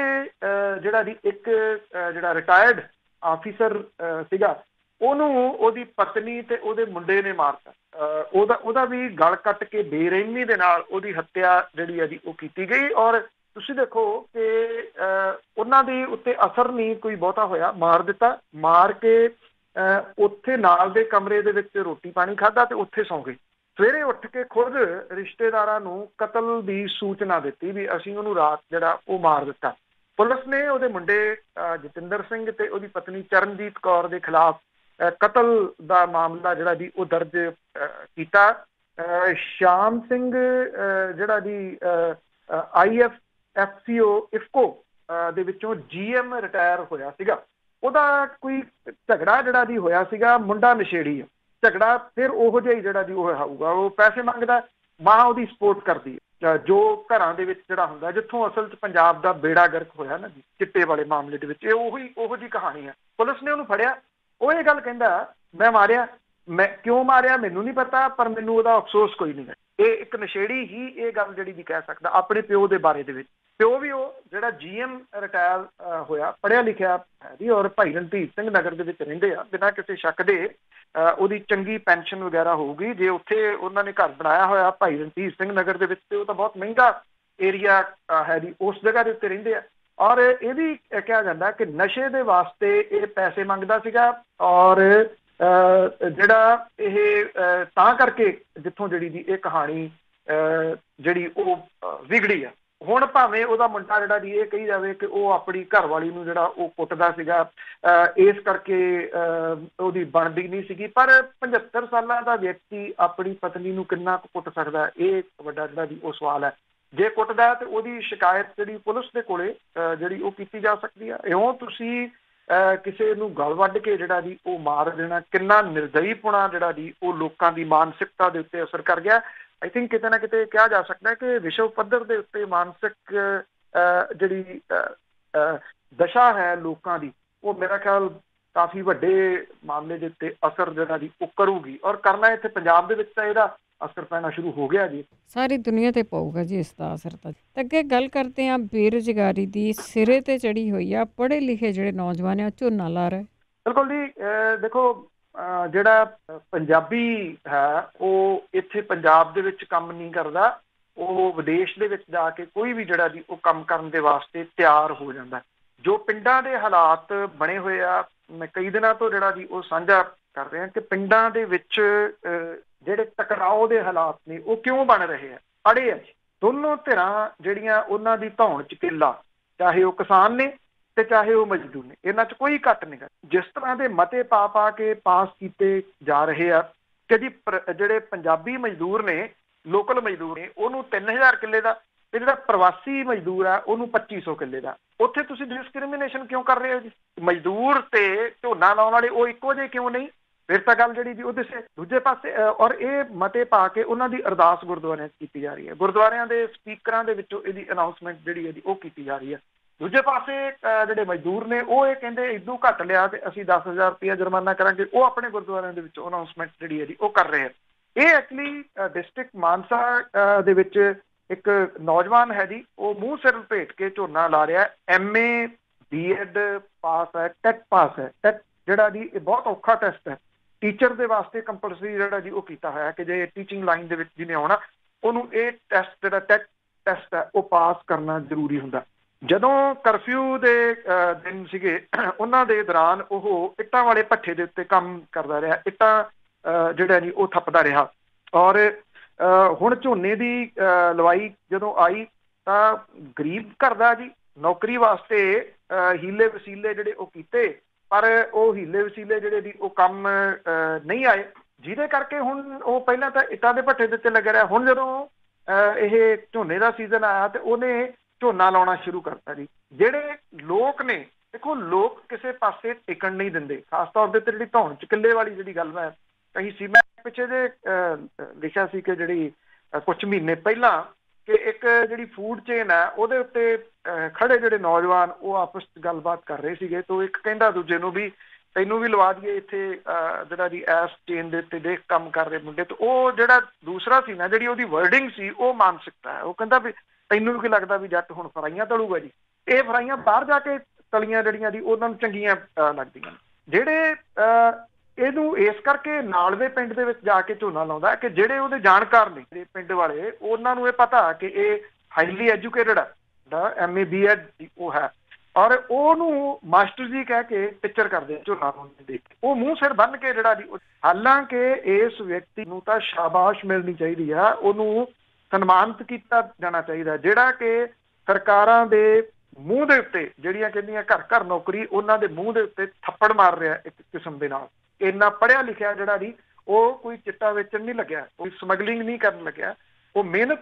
ਜਿਹੜਾ ਜੀ ਇੱਕ ਜਿਹੜਾ ਰਿਟਾਇਰਡ ਆਫੀਸਰ ਸੀਗਾ, ਉਹਨੂੰ ਉਹਦੀ ਪਤਨੀ ਤੇ ਉਹਦੇ ਮੁੰਡੇ ਨੇ ਮਾਰਤਾ। ਉਹਦਾ ਵੀ ਗਲ ਕੱਟ ਕੇ ਬੇਰਹਿਮੀ ਦੇ ਨਾਲ ਉਹਦੀ ਹੱਤਿਆ ਜਿਹੜੀ ਹੈ ਜੀ ਉਹ ਕੀਤੀ ਗਈ। ਔਰ ਤੁਸੀਂ ਦੇਖੋ ਕਿ ਉਹਨਾਂ ਦੇ ਉੱਤੇ ਅਸਰ ਨਹੀਂ ਕੋਈ ਬਹੁਤਾ ਹੋਇਆ, ਮਾਰ ਦਿੱਤਾ। ਮਾਰ ਕੇ ਉੱਥੇ ਨਾਲ ਦੇ ਕਮਰੇ ਦੇ ਵਿੱਚ ਰੋਟੀ ਪਾਣੀ ਖਾਧਾ ਤੇ ਉੱਥੇ ਸੌਂ ਗਏ। ਸਵੇਰੇ ਉੱਠ ਕੇ ਖੁਦ ਰਿਸ਼ਤੇਦਾਰਾਂ ਨੂੰ ਕਤਲ ਦੀ ਸੂਚਨਾ ਦਿੱਤੀ ਵੀ ਅਸੀਂ ਉਹਨੂੰ ਰਾਤ ਜਿਹੜਾ ਉਹ ਮਾਰ ਦਿੱਤਾ। ਪੁਲਿਸ ਨੇ ਉਹਦੇ ਮੁੰਡੇ ਜਤਿੰਦਰ ਸਿੰਘ ਤੇ ਉਹਦੀ ਪਤਨੀ ਚਰਨਜੀਤ ਕੌਰ ਦੇ ਖਿਲਾਫ ਕਤਲ ਦਾ ਮਾਮਲਾ ਜਿਹੜਾ ਜੀ ਉਹ ਦਰਜ ਕੀਤਾ। ਸ਼ਾਮ ਸਿੰਘ ਜਿਹੜਾ ਜੀ IFFCO ਇਫਕੋ ਦੇ ਵਿੱਚੋਂ GM ਰਿਟਾਇਰ ਹੋਇਆ ਸੀਗਾ। ਉਹਦਾ ਕੋਈ ਝਗੜਾ ਜਿਹੜਾ ਜੀ ਹੋਇਆ ਸੀਗਾ, ਮੁੰਡਾ ਨਸ਼ੇੜੀ ਆ, ਝਗੜਾ ਫਿਰ ਉਹੋ ਜਿਹਾ ਹੀ ਜਿਹੜਾ ਜੀ ਉਹ ਹੋਊਗਾ। ਉਹ ਪੈਸੇ ਮੰਗਦਾ, ਮਾਂ ਉਹਦੀ ਸਪੋਰਟ ਕਰਦੀ ਹੈ। ਜੋ ਘਰਾਂ ਦੇ ਵਿੱਚ ਜਿਹੜਾ ਹੁੰਦਾ, ਜਿੱਥੋਂ ਅਸਲ 'ਚ ਪੰਜਾਬ ਦਾ ਬੇੜਾ ਗਰਕ ਹੋਇਆ ਨਾ ਜੀ ਚਿੱਟੇ ਵਾਲੇ ਮਾਮਲੇ ਦੇ ਵਿੱਚ, ਇਹ ਉਹੋ ਜਿਹੀ ਕਹਾਣੀ ਹੈ। ਪੁਲਿਸ ਨੇ ਉਹਨੂੰ ਫੜਿਆ, ਉਹ ਇਹ ਗੱਲ ਕਹਿੰਦਾ, ਮੈਂ ਮਾਰਿਆ, ਮੈਂ ਕਿਉਂ ਮਾਰਿਆ ਮੈਨੂੰ ਨਹੀਂ ਪਤਾ, ਪਰ ਮੈਨੂੰ ਉਹਦਾ ਅਫਸੋਸ ਕੋਈ ਨਹੀਂ ਹੈ। ਇਹ ਇੱਕ ਨਸ਼ੇੜੀ ਹੀ ਇਹ ਗੱਲ ਜਿਹੜੀ ਵੀ ਕਹਿ ਸਕਦਾ ਆਪਣੇ ਪਿਓ ਦੇ ਬਾਰੇ ਦੇ ਵਿੱਚ। ਪਿਓ ਵੀ ਉਹ ਜਿਹੜਾ GM ਰਿਟਾਇਰ ਹੋਇਆ, ਪੜ੍ਹਿਆ ਲਿਖਿਆ ਹੈ ਜੀ, ਔਰ ਭਾਈ ਰਣਧੀਰ ਸਿੰਘ ਨਗਰ ਦੇ ਵਿੱਚ ਰਹਿੰਦੇ ਆ, ਬਿਨਾਂ ਕਿਸੇ ਸ਼ੱਕ ਦੇ ਉਹਦੀ ਚੰਗੀ ਪੈਨਸ਼ਨ ਵਗੈਰਾ ਹੋਊਗੀ। ਜੇ ਉੱਥੇ ਉਹਨਾਂ ਨੇ ਘਰ ਬਣਾਇਆ ਹੋਇਆ ਭਾਈ ਰਣਧੀਰ ਸਿੰਘ ਨਗਰ ਦੇ ਵਿੱਚ, ਤੇ ਉਹ ਤਾਂ ਬਹੁਤ ਮਹਿੰਗਾ ਏਰੀਆ ਹੈ ਜੀ, ਉਸ ਜਗ੍ਹਾ ਦੇ ਉੱਤੇ ਰਹਿੰਦੇ ਆ। ਔਰ ਇਹ ਵੀ ਕਿਹਾ ਜਾਂਦਾ ਕਿ ਨਸ਼ੇ ਦੇ ਵਾਸਤੇ ਇਹ ਪੈਸੇ ਮੰਗਦਾ ਸੀਗਾ, ਔਰ ਜਿਹੜਾ ਇਹ ਤਾਂ ਕਰਕੇ ਜਿੱਥੋਂ ਜਿਹੜੀ ਦੀ ਇਹ ਕਹਾਣੀ ਜਿਹੜੀ ਉਹ ਵਿਗੜੀ ਆ। ਹੁਣ ਭਾਵੇਂ ਉਹਦਾ ਮੁੰਡਾ ਜਿਹੜਾ ਦੀ ਇਹ ਕਹੀ ਜਾਵੇ ਕਿ ਉਹ ਆਪਣੀ ਘਰਵਾਲੀ ਨੂੰ ਜਿਹੜਾ ਉਹ ਕੁੱਟਦਾ ਸੀਗਾ, ਇਸ ਕਰਕੇ ਉਹਦੀ ਬਣਦੀ ਨਹੀਂ ਸੀਗੀ, ਪਰ 75 ਸਾਲਾਂ ਦਾ ਵਿਅਕਤੀ ਆਪਣੀ ਪਤਨੀ ਨੂੰ ਕਿੰਨਾ ਕੁ ਕੁੱਟ ਸਕਦਾ, ਇਹ ਵੱਡਾ ਜਿਹੜਾ ਦੀ ਉਹ ਸਵਾਲ ਹੈ। ਜੇ ਕੁੱਟਦਾ ਤੇ ਉਹਦੀ ਸ਼ਿਕਾਇਤ ਜਿਹੜੀ ਪੁਲਿਸ ਦੇ ਕੋਲੇ ਜਿਹੜੀ ਉਹ ਕੀਤੀ ਜਾ ਸਕਦੀ ਆ। ਇਉਂ ਤੁਸੀਂ ਕਿਸੇ ਨੂੰ ਗਲ ਵੱਢ ਕੇ ਜਿਹੜਾ ਦੀ ਉਹ ਮਾਰ ਦੇਣਾ, ਕਿੰਨਾ ਨਿਰਦਈਪੁਣਾ ਜਿਹੜਾ ਦੀ ਉਹ ਲੋਕਾਂ ਦੀ ਮਾਨਸਿਕਤਾ ਦੇ ਉੱਤੇ ਅਸਰ ਕਰ ਗਿਆ। ਆਈ ਥਿੰਕ ਕਿਤੇ ਨਾ ਕਿਤੇ ਕਿਹਾ ਜਾ ਸਕਦਾ ਕਿ ਵਿਸ਼ਵ ਪੱਧਰ ਦੇ ਉੱਤੇ ਮਾਨਸਿਕ ਜਿਹੜੀ ਦਸ਼ਾ ਹੈ ਲੋਕਾਂ ਦੀ, ਉਹ ਮੇਰਾ ਖਿਆਲ ਕਾਫੀ ਵੱਡੇ ਮਾਮਲੇ ਦੇ ਉੱਤੇ ਅਸਰ ਜਿਹੜਾ ਦੀ ਉਹ ਕਰੂਗੀ, ਔਰ ਕਰਨਾ ਇੱਥੇ ਪੰਜਾਬ ਦੇ ਵਿੱਚ ਤਾਂ ਇਹਦਾ ਅਸਰ ਪੈਣਾ ਸ਼ੁਰੂ ਹੋ ਗਿਆ ਜੀ। ਸਾਰੀ ਦੁਨੀਆ ਤੇ ਪਊਗਾ ਜੀ ਇਸ ਦਾ ਅਸਰ ਤਾਂ। ਅੱਗੇ ਗੱਲ ਕਰਦੇ ਹਾਂ ਬੇਰੁਜ਼ਗਾਰੀ ਦੀ, ਸਿਰੇ ਤੇ ਚੜੀ ਹੋਈ ਆ, ਪੜ੍ਹੇ ਲਿਖੇ ਜਿਹੜੇ ਨੌਜਵਾਨ ਆ ਝੋਨਾ ਲਾ ਰਹੇ। ਬਿਲਕੁਲ ਜੀ, ਦੇਖੋ ਜਿਹੜਾ ਪੰਜਾਬੀ ਹੈ ਉਹ ਇੱਥੇ ਪੰਜਾਬ ਦੇ ਵਿੱਚ ਕੰਮ ਨਹੀਂ ਕਰਦਾ, ਉਹ ਵਿਦੇਸ਼ ਦੇ ਵਿੱਚ ਜਾ ਕੇ ਕੋਈ ਵੀ ਜਿਹੜਾ ਦੀ ਉਹ ਕੰਮ ਕਰਨ ਦੇ ਵਾਸਤੇ ਤਿਆਰ ਹੋ ਜਾਂਦਾ। ਜੋ ਪਿੰਡਾਂ ਦੇ ਹਾਲਾਤ ਬਣੇ ਹੋਏ ਆ, ਮੈਂ ਕਈ ਦਿਨਾਂ ਤੋਂ ਜਿਹੜਾ ਦੀ ਉਹ ਸਾਂਝਾ ਕਰ ਰਿਹਾ ਕਿ ਪਿੰਡਾਂ ਦੇ ਵਿੱਚ ਜਿਹੜੇ ਟਕਰਾਓ ਦੇ ਹਾਲਾਤ ਨੇ ਉਹ ਕਿਉਂ ਬਣ ਰਹੇ ਆ, ਅੜੇ ਆ। ਦੋਨੋਂ ਧਿਰਾਂ ਜਿਹੜੀਆਂ ਉਹਨਾਂ ਦੀ ਧੌਣ ਚ ਕਿੱਲਾ, ਚਾਹੇ ਉਹ ਕਿਸਾਨ ਨੇ ਤੇ ਚਾਹੇ ਉਹ ਮਜ਼ਦੂਰ ਨੇ, ਇਹਨਾਂ 'ਚ ਕੋਈ ਘੱਟ ਨਹੀਂ ਗਾ। ਜਿਸ ਤਰ੍ਹਾਂ ਦੇ ਮਤੇ ਪਾ ਕੇ ਪਾਸ ਕੀਤੇ ਜਾ ਰਹੇ ਆ ਕਿ ਜੀ ਜਿਹੜੇ ਪੰਜਾਬੀ ਮਜ਼ਦੂਰ ਨੇ, ਲੋਕਲ ਮਜ਼ਦੂਰ ਨੇ, ਉਹਨੂੰ 3000 ਕਿੱਲੇ ਦਾ, ਤੇ ਜਿਹੜਾ ਪ੍ਰਵਾਸੀ ਮਜ਼ਦੂਰ ਆ ਉਹਨੂੰ 2500 ਕਿੱਲੇ ਦਾ। ਉੱਥੇ ਤੁਸੀਂ ਡਿਸਕ੍ਰਿਮੀਨੇਸ਼ਨ ਕਿਉਂ ਕਰ ਰਹੇ ਹੋ ਜੀ? ਮਜ਼ਦੂਰ ਤੇ ਝੋਨਾ ਲਾਉਣ ਵਾਲੇ ਉਹ ਇੱਕੋ ਜਿਹੇ ਕਿਉਂ ਨਹੀਂ? ਫਿਰ ਤਾਂ ਗੱਲ ਜਿਹੜੀ ਜੀ ਉਹਦੇ ਦੂਜੇ ਪਾਸੇ, ਔਰ ਇਹ ਮਤੇ ਪਾ ਕੇ ਉਹਨਾਂ ਦੀ ਅਰਦਾਸ ਗੁਰਦੁਆਰਿਆਂ 'ਚ ਕੀਤੀ ਜਾ ਰਹੀ ਹੈ, ਗੁਰਦੁਆਰਿਆਂ ਦੇ ਸਪੀਕਰਾਂ ਦੇ ਵਿੱਚੋਂ ਇਹਦੀ ਅਨਾਊਂਸਮੈਂਟ ਜਿਹੜੀ ਹੈ ਜੀ ਉਹ ਕੀਤੀ ਜਾ ਰਹੀ ਹੈ। ਦੂਜੇ ਪਾਸੇ ਜਿਹੜੇ ਮਜ਼ਦੂਰ ਨੇ ਉਹ ਇਹ ਕਹਿੰਦੇ ਇਦੋਂ ਘੱਟ ਲਿਆ ਤੇ ਅਸੀਂ 10,000 ਰੁਪਇਆ ਜੁਰਮਾਨਾ ਕਰਾਂਗੇ, ਉਹ ਆਪਣੇ ਗੁਰਦੁਆਰਿਆਂ ਦੇ ਵਿੱਚੋਂ ਅਨਾਊਂਸਮੈਂਟ ਜਿਹੜੀ ਹੈ ਜੀ ਉਹ ਕਰ ਰਹੇ ਆ। ਇਹ ਐਕਚੁਅਲੀ ਡਿਸਟ੍ਰਿਕਟ ਮਾਨਸਾ ਦੇ ਵਿੱਚ ਇੱਕ ਨੌਜਵਾਨ ਹੈ ਜੀ, ਉਹ ਮੂੰਹ ਸਿਰ ਲਪੇਟ ਕੇ ਝੋਨਾ ਲਾ ਰਿਹਾ, MA B.Ed ਪਾਸ ਹੈ, ਟੈਟ ਪਾਸ ਹੈ। ਟੈਟ ਜਿਹੜਾ ਜੀ ਇਹ ਬਹੁਤ ਔਖਾ ਟੈਸਟ ਹੈ, ਟੀਚਰ ਦੇ ਵਾਸਤੇ ਕੰਪਲਸਰੀ ਜਿਹੜਾ ਜੀ ਉਹ ਕੀਤਾ ਹੋਇਆ ਕਿ ਜੇ ਟੀਚਿੰਗ ਲਾਈਨ ਦੇ ਵਿੱਚ ਜਿਹਨੇ ਆਉਣਾ ਉਹਨੂੰ ਇਹ ਟੈਸਟ ਜਿਹੜਾ ਟੈਟ ਟੈਸਟ ਹੈ ਉਹ ਪਾਸ ਕਰਨਾ ਜ਼ਰੂਰੀ ਹੁੰਦਾ। ਜਦੋਂ ਕਰਫਿਊ ਦੇ ਦਿਨ ਸੀਗੇ ਉਹਨਾਂ ਦੇ ਦੌਰਾਨ ਉਹ ਇੱਟਾਂ ਵਾਲੇ ਭੱਠੇ ਦੇ ਉੱਤੇ ਕੰਮ ਕਰਦਾ ਰਿਹਾ, ਇੱਟਾਂ ਜਿਹੜਾ ਜੀ ਉਹ ਥੱਪਦਾ ਰਿਹਾ। ਔਰ ਹੁਣ ਝੋਨੇ ਦੀ ਲਵਾਈ ਜਦੋਂ ਆਈ ਤਾਂ ਗਰੀਬ ਘਰ ਦਾ ਜੀ ਨੌਕਰੀ ਵਾਸਤੇ ਹੀਲੇ ਵਸੀਲੇ ਜਿਹੜੇ ਉਹ ਕੀਤੇ, ਪਰ ਉਹ ਹੀਲੇ ਵਸੀਲੇ ਜਿਹੜੇ ਦੀ ਉਹ ਕੰਮ ਨਹੀਂ ਆਏ, ਜਿਹਦੇ ਕਰਕੇ ਹੁਣ ਉਹ ਪਹਿਲਾਂ ਤਾਂ ਇੱਟਾਂ ਦੇ ਭੱਠੇ ਦੇ ਉੱਤੇ ਲੱਗਿਆ ਰਿਹਾ। ਹੁਣ ਜਦੋਂ ਇਹ ਝੋਨੇ ਦਾ ਸੀਜ਼ਨ ਆਇਆ ਤੇ ਉਹਨੇ ਝੋਨਾ ਲਾਉਣਾ ਸ਼ੁਰੂ ਕਰਤਾ ਜੀ। ਜਿਹੜੇ ਲੋਕ ਨੇ, ਦੇਖੋ ਲੋਕ ਕਿਸੇ ਪਾਸੇ ਟਿਕਣ ਨਹੀਂ ਦਿੰਦੇ, ਖਾਸ ਤੌਰ ਦੇ ਉੱਤੇ ਜਿਹੜੀ ਧੌਣ ਚ ਕਿੱਲੇ ਵਾਲੀ ਜਿਹੜੀ ਗੱਲ ਮੈਂ ਕਹੀ ਸੀ, ਮੈਂ ਪਿੱਛੇ ਜੇ ਲਿਖਿਆ ਸੀ ਕਿ ਜਿਹੜੀ ਕੁਛ ਮਹੀਨੇ ਪਹਿਲਾਂ ਕਿ ਇੱਕ ਜਿਹੜੀ ਫੂਡ ਚੇਨ ਹੈ ਉਹਦੇ ਉੱਤੇ ਖੜੇ ਜਿਹੜੇ ਨੌਜਵਾਨ ਉਹ ਆਪਸ ਚ ਗੱਲਬਾਤ ਕਰ ਰਹੇ ਸੀਗੇ, ਤਾਂ ਇੱਕ ਕਹਿੰਦਾ ਦੂਜੇ ਨੂੰ ਵੀ ਤੈਨੂੰ ਵੀ ਲਵਾ ਦਈਏ ਇੱਥੇ ਜਿਹੜਾ ਜੀ ਇਸ ਚੇਨ ਦੇ ਉੱਤੇ ਦੇਖ ਕੰਮ ਕਰ ਰਹੇ ਮੁੰਡੇ। ਤੇ ਉਹ ਜਿਹੜਾ ਦੂਸਰਾ ਸੀ ਨਾ, ਜਿਹੜੀ ਉਹਦੀ ਵਰਡਿੰਗ ਸੀ ਉਹ ਮਾਨਸਿਕਤਾ ਹੈ, ਉਹ ਕਹਿੰਦਾ ਵੀ ਤੈਨੂੰ ਕੀ ਲੱਗਦਾ ਵੀ ਜੱਟ ਹੁਣ ਫਰਾਈਆਂ ਤਲੂਗਾ ਜੀ? ਇਹ ਫਰਾਈਆਂ ਬਾਹਰ ਜਾ ਕੇ ਤਲੀਆਂ ਜਿਹੜੀਆਂ ਦੀ ਉਹਨਾਂ ਨੂੰ ਚੰਗੀਆਂ ਲੱਗਦੀਆਂ। ਜਿਹੜੇ ਇਹਨੂੰ ਇਸ ਕਰਕੇ ਨਾਲਵੇ ਪਿੰਡ ਦੇ ਵਿੱਚ ਜਾ ਕੇ ਝੋਨਾ ਲਾਉਂਦਾ ਕਿ ਜਿਹੜੇ ਉਹਦੇ ਜਾਣਕਾਰ ਨੇ ਜਿਹੜੇ ਪਿੰਡ ਵਾਲੇ, ਉਹਨਾਂ ਨੂੰ ਇਹ ਪਤਾ ਕਿ ਇਹ ਹਾਈਲੀ ਐਜੂਕੇਟਡ ਹੈ, MA B.Ed ਉਹ ਹੈ, ਔਰ ਉਹਨੂੰ ਮਾਸਟਰ ਜੀ ਕਹਿ ਕੇ ਪਿਕਚਰ ਕਰਦੇ ਝੋਨਾ ਲਾਉਂਦੇ ਦੇਖ ਕੇ ਉਹ ਮੂੰਹ ਸਿਰ ਬੰਨ ਕੇ ਜਿਹੜਾ ਦੀ। ਹਾਲਾਂਕਿ ਇਸ ਵਿਅਕਤੀ ਨੂੰ ਤਾਂ ਸ਼ਾਬਾਸ਼ ਮਿਲਣੀ ਚਾਹੀਦੀ ਆ, ਉਹਨੂੰ ਸਨਮਾਨਿਤ ਕੀਤਾ ਜਾਣਾ ਚਾਹੀਦਾ, ਜਿਹੜਾ ਕਿ ਸਰਕਾਰਾਂ ਦੇ ਮੂੰਹ ਦੇ ਉੱਤੇ ਜਿਹੜੀਆਂ ਕਹਿੰਦੀਆਂ ਘਰ ਘਰ ਨੌਕਰੀ, ਉਹਨਾਂ ਦੇ ਮੂੰਹ ਦੇ ਉੱਤੇ ਥੱਪੜ ਮਾਰ ਰਿਹਾ ਇੱਕ ਕਿਸਮ ਦੇ ਨਾਲ। ਇੰਨਾ ਪੜ੍ਹਿਆ ਲਿਖਿਆ ਜਿਹੜਾ ਦੀ ਉਹ ਕੋਈ ਚਿੱਟਾ ਵੇਚਣ ਨਹੀਂ ਲੱਗਿਆ, ਕੋਈ ਸਮਗਲਿੰਗ ਨਹੀਂ ਕਰਨ ਲੱਗਿਆ, ਉਹ ਮਿਹਨਤ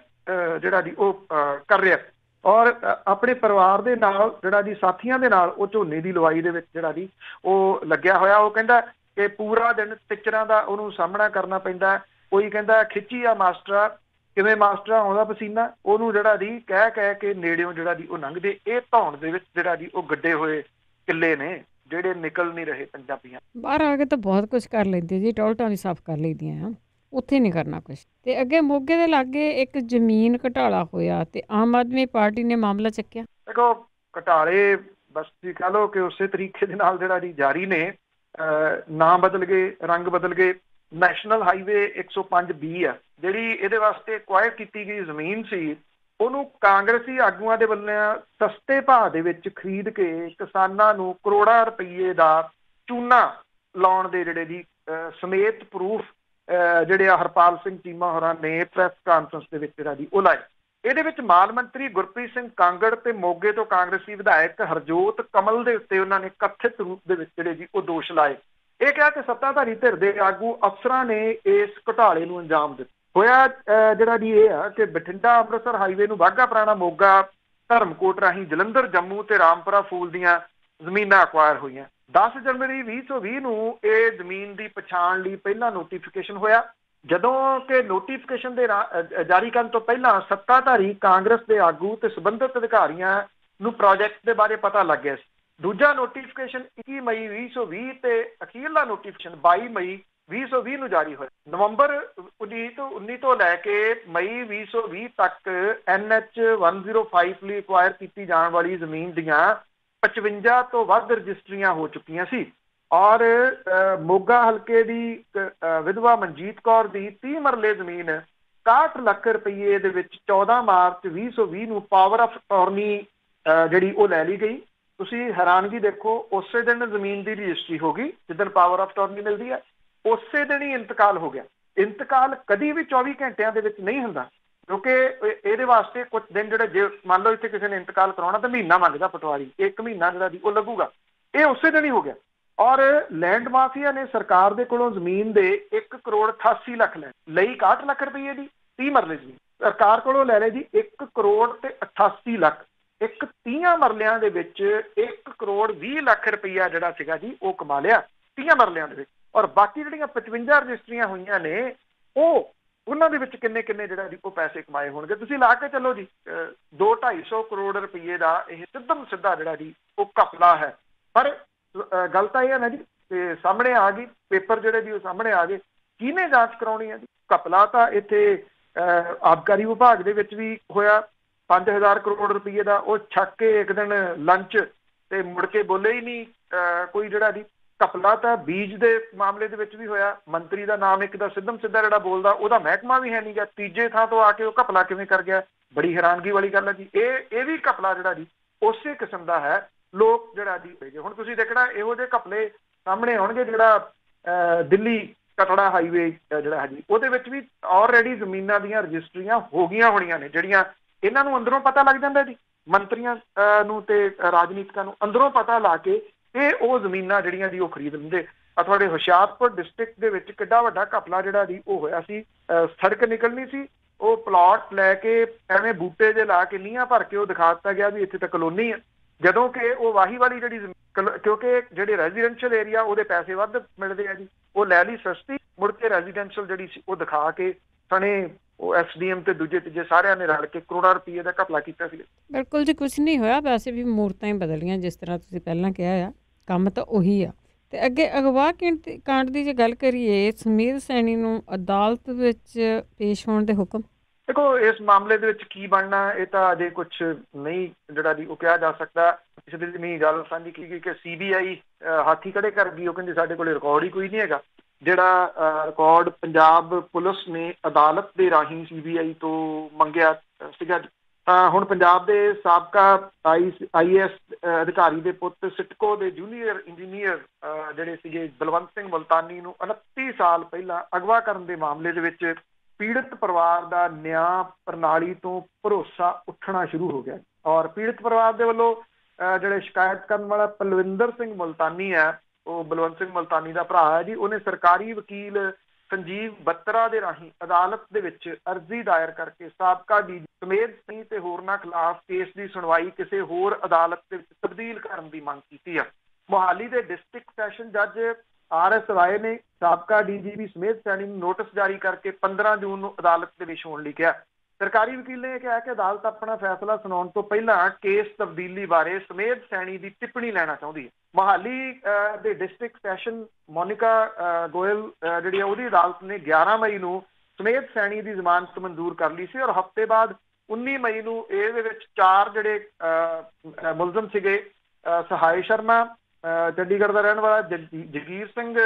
ਜਿਹੜਾ ਦੀ ਉਹ ਕਰ ਰਿਹਾ, ਔਰ ਆਪਣੇ ਪਰਿਵਾਰ ਦੇ ਨਾਲ ਜਿਹੜਾ ਦੀ ਸਾਥੀਆਂ ਦੇ ਨਾਲ ਉਹ ਝੋਨੇ ਦੀ ਲਵਾਈ ਦੇ ਵਿੱਚ ਜਿਹੜਾ ਦੀ ਉਹ ਲੱਗਿਆ ਹੋਇਆ। ਉਹ ਕਹਿੰਦਾ ਕਿ ਪੂਰਾ ਦਿਨ ਟੀਚਰਾਂ ਦਾ ਉਹਨੂੰ ਸਾਹਮਣਾ ਕਰਨਾ ਪੈਂਦਾ। ਕੋਈ ਕਹਿੰਦਾ ਖਿੱਚੀ ਆ ਮਾਸਟਰ ਕਿਵੇਂ ਮਾਸਟਰਾਂ ਆਉਂਦਾ ਪਸੀਨਾ, ਉਹਨੂੰ ਜਿਹੜਾ ਦੀ ਕਹਿ ਕੇ ਨੇੜਿਓਂ ਜਿਹੜਾ ਦੀ ਉਹ ਲੰਘਦੇ। ਇਹ ਧੌਣ ਦੇ ਵਿੱਚ ਜਿਹੜਾ ਦੀ ਉਹ ਗੱਡੇ ਹੋਏ ਕਿੱਲੇ ਨੇ ਜਿਹੜੇ ਨਿਕਲ ਨਹੀਂ ਰਹੇ ਪੰਜਾਬੀਆਂ। ਬਾਹਰ ਆ ਕੇ ਤਾਂ ਬਹੁਤ ਕੁਝ ਕਰ ਲੈਂਦੇ ਜੀ, ਟੋਲਟਾਂ ਵੀ ਸਾਫ਼ ਕਰ ਲਈਦੀਆਂ ਆ, ਉੱਥੇ ਨਹੀਂ ਕਰਨਾ ਕੁਛ। ਤੇ ਅੱਗੇ ਮੋਗੇ ਦੇ ਲਾਗੇ ਇੱਕ ਜ਼ਮੀਨ ਘਟਾਲਾ ਹੋਇਆ ਤੇ ਆਮ ਆਦਮੀ ਪਾਰਟੀ ਨੇ ਮਾਮਲਾ ਚੱਕਿਆ। ਦੇਖੋ ਘਟਾਲੇ ਬਸ ਤੁਸੀਂ ਕਹਿ ਲਓ ਕਿ ਉਸੇ ਤਰੀਕੇ ਦੇ ਨਾਲ ਜਿਹੜਾ ਦੀ ਜਾਰੀ ਨੇ, ਨਾਂ ਬਦਲ ਗਏ, ਰੰਗ ਬਦਲ ਗਏ। ਨੈਸ਼ਨਲ ਹਾਈਵੇ 105B ਆ ਜਿਹੜੀ ਇਹਦੇ ਵਾਸਤੇ ਅਕਵਾਇਰ ਕੀਤੀ ਗਈ ਜ਼ਮੀਨ ਸੀ, ਉਹਨੂੰ ਕਾਂਗਰਸੀ ਆਗੂਆਂ ਦੇ ਵੱਲੋਂ ਸਸਤੇ ਭਾਅ ਦੇ ਵਿੱਚ ਖਰੀਦ ਕੇ ਕਿਸਾਨਾਂ ਨੂੰ ਕਰੋੜਾਂ ਰੁਪਈਏ ਦਾ ਚੂਨਾ ਲਾਉਣ ਦੇ ਜਿਹੜੇ ਦੀ ਸਮੇਤ ਪ੍ਰੂਫ ਜਿਹੜੇ ਆ ਹਰਪਾਲ ਸਿੰਘ ਚੀਮਾ ਹੋਰਾਂ ਨੇ ਪ੍ਰੈਸ ਕਾਨਫਰੰਸ ਦੇ ਵਿੱਚ ਜਿਹੜਾ ਦੀ ਉਹ ਲਾਏ। ਇਹਦੇ ਵਿੱਚ ਮਾਲ ਮੰਤਰੀ ਗੁਰਪ੍ਰੀਤ ਸਿੰਘ ਕਾਂਗੜ ਤੇ ਮੋਗੇ ਤੋਂ ਕਾਂਗਰਸੀ ਵਿਧਾਇਕ ਹਰਜੋਤ ਕਮਲ ਦੇ ਉੱਤੇ ਉਹਨਾਂ ਨੇ ਕਥਿਤ ਰੂਪ ਦੇ ਵਿੱਚ ਜਿਹੜੇ ਜੀ ਉਹ ਦੋਸ਼ ਲਾਏ। ਇਹ ਕਿਹਾ ਕਿ ਸੱਤਾਧਾਰੀ ਧਿਰ ਦੇ ਆਗੂ ਅਫਸਰਾਂ ਨੇ ਇਸ ਘੁਟਾਲੇ ਨੂੰ ਅੰਜਾਮ ਦਿੱਤਾ। ਹੋਇਆ ਜਿਹੜਾ ਜੀ ਇਹ ਆ ਕਿ ਬਠਿੰਡਾ ਅੰਮ੍ਰਿਤਸਰ ਹਾਈਵੇ ਨੂੰ ਬਾਘਾ ਪੁਰਾਣਾ, ਮੋਗਾ, ਧਰਮਕੋਟ ਰਾਹੀਂ ਜਲੰਧਰ, ਜੰਮੂ ਤੇ ਰਾਮਪੁਰਾ ਫੂਲ ਦੀਆਂ ਜ਼ਮੀਨਾਂ ਅਕਵਾਇਰ ਹੋਈਆਂ। 10 ਜਨਵਰੀ 2020 ਨੂੰ ਇਹ ਜ਼ਮੀਨ ਦੀ ਪਛਾਣ ਲਈ ਪਹਿਲਾ ਨੋਟੀਫਿਕੇਸ਼ਨ ਹੋਇਆ, ਜਦੋਂ ਕਿ ਨੋਟੀਫਿਕੇਸ਼ਨ ਦੇ ਜਾਰੀ ਕਰਨ ਤੋਂ ਪਹਿਲਾਂ ਸੱਤਾਧਾਰੀ ਕਾਂਗਰਸ ਦੇ ਆਗੂ ਤੇ ਸੰਬੰਧਿਤ ਅਧਿਕਾਰੀਆਂ ਨੂੰ ਪ੍ਰੋਜੈਕਟ ਦੇ ਬਾਰੇ ਪਤਾ ਲੱਗ ਗਿਆ ਸੀ। ਦੂਜਾ ਨੋਟੀਫਿਕੇਸ਼ਨ 21 ਮਈ 2020 ਤੇ ਅਖੀਰਲਾ ਨੋਟੀਫਿਕੇਸ਼ਨ 22 ਮਈ 2020 ਨੂੰ ਜਾਰੀ ਹੋਇਆ। ਨਵੰਬਰ 19 ਤੋਂ ਲੈ ਕੇ ਮਈ 2020 ਤੱਕ NH 105 ਲਈ ਅਕਵਾਇਰ ਕੀਤੀ ਜਾਣ ਵਾਲੀ ਜ਼ਮੀਨ ਦੀਆਂ 55 ਤੋਂ ਵੱਧ ਰਜਿਸਟਰੀਆਂ ਹੋ ਚੁੱਕੀਆਂ ਸੀ। ਔਰ ਮੋਗਾ ਹਲਕੇ ਦੀ ਵਿਧਵਾ ਮਨਜੀਤ ਕੌਰ ਦੀ 30 ਮਰਲੇ ਜ਼ਮੀਨ 61 ਲੱਖ ਰੁਪਏ ਦੇ ਵਿੱਚ 14 ਮਾਰਚ 2020 ਨੂੰ ਪਾਵਰ ਆਫ ਅਟਾਰਨੀ ਜਿਹੜੀ ਉਹ ਲੈ ਲਈ ਗਈ। ਤੁਸੀਂ ਹੈਰਾਨਗੀ ਦੇਖੋ, ਉਸੇ ਦਿਨ ਜ਼ਮੀਨ ਦੀ ਰਜਿਸਟਰੀ ਹੋ ਗਈ ਜਿੱਦਣ ਪਾਵਰ ਆਫ ਅਟਾਰਨੀ ਮਿਲਦੀ ਹੈ, ਉਸੇ ਦਿਨ ਹੀ ਇੰਤਕਾਲ ਹੋ ਗਿਆ। ਇੰਤਕਾਲ ਕਦੀ ਵੀ 24 ਘੰਟਿਆਂ ਦੇ ਵਿੱਚ ਨਹੀਂ ਹੁੰਦਾ, ਕਿਉਂਕਿ ਇਹਦੇ ਵਾਸਤੇ ਕੁਝ ਦਿਨ ਜਿਹੜੇ, ਜੇ ਮੰਨ ਲਓ ਇੱਥੇ ਕਿਸੇ ਨੇ ਇੰਤਕਾਲ ਕਰਾਉਣਾ ਤਾਂ ਮਹੀਨਾ ਮੰਗਦਾ ਪਟਵਾਰੀ, 1 ਮਹੀਨਾ ਜਿਹੜਾ ਦੀ ਉਹ ਲੱਗੂਗਾ। ਇਹ ਉਸੇ ਦਿਨ ਹੀ ਹੋ ਗਿਆ। ਔਰ ਲੈਂਡ ਮਾਫੀਆ ਨੇ ਸਰਕਾਰ ਦੇ ਕੋਲੋਂ ਜ਼ਮੀਨ ਦੇ 1 ਕਰੋੜ 88 ਲੱਖ ਲੈ ਲਈ, 61 ਲੱਖ ਰੁਪਏ ਦੀ 30 ਮਰਲੇ ਜ਼ਮੀਨ ਸਰਕਾਰ ਕੋਲੋਂ ਲੈ ਲਈ ਜੀ 1 ਕਰੋੜ ਤੇ 88 ਲੱਖ। 30 ਮਰਲਿਆਂ ਦੇ ਵਿੱਚ 1 ਕਰੋੜ 20 ਲੱਖ ਰੁਪਈਆ ਜਿਹੜਾ ਸੀਗਾ ਜੀ ਉਹ ਕਮਾ ਲਿਆ 30 ਮਰਲਿਆਂ ਦੇ ਵਿੱਚ। ਔਰ ਬਾਕੀ ਜਿਹੜੀਆਂ 55 ਰਜਿਸਟਰੀਆਂ ਹੋਈਆਂ ਨੇ ਉਹਨਾਂ ਦੇ ਵਿੱਚ ਕਿੰਨੇ ਜਿਹੜਾ ਜੀ ਉਹ ਪੈਸੇ ਕਮਾਏ ਹੋਣਗੇ। ਤੁਸੀਂ ਲਾ ਕੇ ਚੱਲੋ ਜੀ 200-250 ਕਰੋੜ ਰੁਪਈਏ ਦਾ ਇਹ ਸਿੱਧਾ ਜਿਹੜਾ ਜੀ ਉਹ ਘਪਲਾ ਹੈ। ਪਰ ਗੱਲ ਤਾਂ ਇਹ ਹੈ ਨਾ ਜੀ, ਤੇ ਸਾਹਮਣੇ ਆ ਗਈ, ਪੇਪਰ ਜਿਹੜੇ ਜੀ ਉਹ ਸਾਹਮਣੇ ਆ ਗਏ। ਕਿਹਨੇ ਜਾਂਚ ਕਰਾਉਣੀ ਹੈ ਜੀ? ਘਪਲਾ ਤਾਂ ਇੱਥੇ ਆਬਕਾਰੀ ਵਿਭਾਗ ਦੇ ਵਿੱਚ ਵੀ ਹੋਇਆ। 5000 ਕਰੋੜ ਰੁਪਈਏ ਦਾ ਉਹ ਛੱਕ ਕੇ ਇੱਕ ਦਿਨ ਲੰਚ ਤੇ ਮੁੜ ਕੇ ਬੋਲੇ ਹੀ ਨਹੀਂ ਕੋਈ ਜਿਹੜਾ ਜੀ। ਘਪਲਾ ਤਾਂ ਬੀਜ ਦੇ ਮਾਮਲੇ ਦੇ ਵਿੱਚ ਵੀ ਹੋਇਆ। ਮੰਤਰੀ ਦਾ ਨਾਮ ਇੱਕ ਦਾ ਸਿੱਧਾ ਜਿਹੜਾ ਬੋਲਦਾ, ਉਹਦਾ ਮਹਿਕਮਾ ਵੀ ਹੈ ਨਹੀਂ ਗਾ। ਤੀਜੇ ਥਾਂ ਤੋਂ ਆ ਕੇ ਉਹ ਘਪਲਾ ਕਿਵੇਂ ਕਰ ਗਿਆ? ਬੜੀ ਹੈਰਾਨਗੀ ਵਾਲੀ ਗੱਲ ਹੈ ਜੀ। ਇਹ ਵੀ ਘਪਲਾ ਜਿਹੜਾ ਜੀ ਉਸੇ ਕਿਸਮ ਦਾ ਹੈ। ਲੋਕ ਜਿਹੜਾ ਜੀ ਹੁਣ ਤੁਸੀਂ ਦੇਖਣਾ ਇਹੋ ਜਿਹੇ ਘਪਲੇ ਸਾਹਮਣੇ ਆਉਣਗੇ। ਜਿਹੜਾ ਦਿੱਲੀ ਕਟੜਾ ਹਾਈਵੇ ਜਿਹੜਾ ਹੈ ਜੀ ਉਹਦੇ ਵਿੱਚ ਵੀ ਆਲਰੇਡੀ ਜ਼ਮੀਨਾਂ ਦੀਆਂ ਰਜਿਸਟਰੀਆਂ ਹੋ ਗਈਆਂ ਹੋਣੀਆਂ ਨੇ, ਜਿਹੜੀਆਂ ਇਹਨਾਂ ਨੂੰ ਅੰਦਰੋਂ ਪਤਾ ਲੱਗ ਜਾਂਦਾ ਜੀ, ਮੰਤਰੀਆਂ ਨੂੰ ਤੇ ਰਾਜਨੀਤਿਕਾਂ ਨੂੰ ਅੰਦਰੋਂ ਪਤਾ ਲਾ ਕੇ ਉਹ ਜ਼ਮੀਨਾਂ ਜਿਹੜੀਆਂ ਦੀ ਉਹ ਖਰੀਦ ਲੈਂਦੇ। ਤੁਹਾਡੇ ਹੁਸ਼ਿਆਰਪੁਰ ਡਿਸਟ੍ਰਿਕਟ ਦੇ ਵਿੱਚ ਕਿੱਡਾ ਵੱਡਾ ਘਪਲਾ ਜਿਹੜਾ ਦੀ ਉਹ ਹੋਇਆ ਸੀ। ਸੜਕ ਨਿਕਲਣੀ ਸੀ, ਉਹ ਪਲਾਟ ਲੈ ਕੇ ਐਵੇਂ ਬੂਟੇ ਜੇ ਲਾ ਕੇ ਨੀਹਾਂ ਭਰ ਕੇ ਉਹ ਦਿਖਾ ਦਿੱਤਾ ਗਿਆ ਵੀ ਇੱਥੇ ਤਾਂ ਕਲੋਨੀ ਹੈ, ਜਦੋਂ ਕਿ ਉਹ ਵਾਹੀ ਵਾਲੀ ਜਿਹੜੀ ਕਿਉਂਕਿ ਜਿਹੜੇ ਰੈਜ਼ੀਡੈਂਸ਼ੀਅਲ ਏਰੀਆ ਉਹਦੇ ਪੈਸੇ ਵੱਧ ਮਿਲਦੇ ਆ ਜੀ, ਉਹ ਲੈ ਲਈ ਸਸਤੀ, ਮੁੜ ਕੇ ਰੈਜ਼ੀਡੈਂਸ਼ੀਅਲ ਜਿਹੜੀ ਸੀ ਉਹ ਦਿਖਾ ਕੇ ਸਣੇ ਉਹ SDM ਤੇ ਦੂਜੇ ਤੀਜੇ ਸਾਰਿਆਂ ਨੇ ਰਲ ਕੇ ਕਰੋੜਾਂ ਰੁਪਏ ਦਾ ਘਪਲਾ ਕੀਤਾ ਸੀ। ਬਿਲਕੁਲ ਜੀ, ਕੁਛ ਨਹੀਂ ਹੋਇਆ। ਵੈਸੇ ਵੀ ਮੂਰਤਾਂ ਹੀ ਬਦਲੀਆਂ, ਜਿਸ ਤਰ੍ਹਾਂ ਤੁਸੀਂ ਪਹਿਲਾਂ ਕਿਹਾ ਆ, ਕੰਮ ਤਾਂ ਉਹੀ ਆ। ਤੇ ਅੱਗੇ ਅਗਵਾ ਕਾਂਡ ਦੀ ਜੇ ਗੱਲ ਕਰੀਏ, ਸੁਮੇਧ ਸੈਣੀ ਨੂੰ ਅਦਾਲਤ ਵਿੱਚ ਪੇਸ਼ ਹੋਣ ਦੇ ਹੁਕਮ। ਦੇਖੋ ਇਸ ਮਾਮਲੇ ਦੇ ਵਿੱਚ ਕੀ ਬਣਨਾ ਇਹ ਤਾਂ ਅਜੇ ਕੁਛ ਨਹੀਂ ਜਿਹੜਾ ਜੀ ਉਹ ਕਿਹਾ ਜਾ ਸਕਦਾ। ਪਿਛਲੇ ਦਿਨੀ ਗੱਲ ਸਾਂਝੀ ਕੀਤੀ ਕਿ CBI ਹਾਥੀ ਖੜੇ ਕਰ ਗਈ। ਉਹ ਕਹਿੰਦੇ ਸਾਡੇ ਕੋਲ ਰਿਕਾਰਡ ਹੀ ਕੋਈ ਨਹੀਂ ਹੈਗਾ। ਜਿਹੜਾ ਰਿਕਾਰਡ ਪੰਜਾਬ ਪੁਲਿਸ ਨੇ ਅਦਾਲਤ ਦੇ ਰਾਹੀਂ CBI ਤੋਂ ਮੰਗਿਆ ਸੀਗਾ। ਹੁਣ ਪੰਜਾਬ ਦੇ ਸਾਬਕਾ IAS ਅਧਿਕਾਰੀ ਦੇ ਪੁੱਤ ਸਿਟਕੋ ਦੇ ਜੂਨੀਅਰ ਇੰਜੀਨੀਅਰ ਜਿਹੜੇ ਸੀਗੇ ਬਲਵੰਤ ਸਿੰਘ ਮੁਲਤਾਨੀ ਨੂੰ 29 ਸਾਲ ਪਹਿਲਾਂ ਅਗਵਾ ਕਰਨ ਦੇ ਮਾਮਲੇ ਦੇ ਵਿੱਚ ਪੀੜਤ ਪਰਿਵਾਰ ਦਾ ਨਿਆਂ ਪ੍ਰਣਾਲੀ ਤੋਂ ਭਰੋਸਾ ਉੱਠਣਾ ਸ਼ੁਰੂ ਹੋ ਗਿਆ। ਔਰ ਪੀੜਤ ਪਰਿਵਾਰ ਦੇ ਵੱਲੋਂ ਜਿਹੜੇ ਸ਼ਿਕਾਇਤ ਕਰਨ ਵਾਲਾ ਪਲਵਿੰਦਰ ਸਿੰਘ ਮੁਲਤਾਨੀ ਹੈ, ਉਹ ਬਲਵੰਤ ਸਿੰਘ ਮੁਲਤਾਨੀ ਦਾ ਭਰਾ ਹੈ ਜੀ, ਉਹਨੇ ਸਰਕਾਰੀ ਵਕੀਲ ਸੰਜੀਵ ਬੱਤਰਾ ਦੇ ਰਾਹੀਂ ਅਦਾਲਤ ਦੇ ਵਿੱਚ ਅਰਜ਼ੀ ਦਾਇਰ ਕਰਕੇ ਸਾਬਕਾ DG ਸੁਮੇਧ ਸਿੰਘ ਤੇ ਹੋਰਨਾਂ ਖਿਲਾਫ ਕੇਸ ਦੀ ਸੁਣਵਾਈ ਕਿਸੇ ਹੋਰ ਅਦਾਲਤ ਦੇ ਵਿੱਚ ਤਬਦੀਲ ਕਰਨ ਦੀ ਮੰਗ ਕੀਤੀ ਹੈ। ਮੋਹਾਲੀ ਦੇ ਡਿਸਟ੍ਰਿਕਟ ਸੈਸ਼ਨ ਜੱਜ RS ਰਾਏ ਨੇ ਸਾਬਕਾ DGP ਸੁਮੇਧ ਸੈਣੀ ਨੂੰ ਨੋਟਿਸ ਜਾਰੀ ਕਰਕੇ 15 ਜੂਨ ਨੂੰ ਅਦਾਲਤ ਦੇ ਪੇਸ਼ ਹੋਣ ਲਈ ਕਿਹਾ। ਸਰਕਾਰੀ ਵਕੀਲ ਨੇ ਇਹ ਕਿਹਾ ਕਿ ਅਦਾਲਤ ਆਪਣਾ ਫੈਸਲਾ ਸੁਣਾਉਣ ਤੋਂ ਪਹਿਲਾਂ ਕੇਸ ਤਬਦੀਲੀ ਬਾਰੇ ਸਮੇਧ ਸੈਣੀ ਦੀ ਟਿੱਪਣੀ ਲੈਣਾ ਚਾਹੁੰਦੀ ਹੈ। ਮੋਹਾਲੀ ਦੇ ਡਿਸਟ੍ਰਿਕਟ ਸੈਸ਼ਨ ਮੋਨਿਕਾ ਗੋਇਲ ਜਿਹੜੀ ਆ ਉਹਦੀ ਅਦਾਲਤ ਨੇ 11 ਮਈ ਨੂੰ ਸਮੇਧ ਸੈਣੀ ਦੀ ਜ਼ਮਾਨਤ ਮਨਜ਼ੂਰ ਕਰ ਲਈ ਸੀ, ਔਰ ਹਫ਼ਤੇ ਬਾਅਦ 19 ਮਈ ਨੂੰ ਇਹਦੇ ਵਿੱਚ 4 ਜਿਹੜੇ ਮੁਲਜ਼ਮ ਸੀਗੇ, ਸਹਾਈ ਸ਼ਰਮਾ ਚੰਡੀਗੜ੍ਹ ਦਾ ਰਹਿਣ ਵਾਲਾ, ਜਗੀਰ ਸਿੰਘ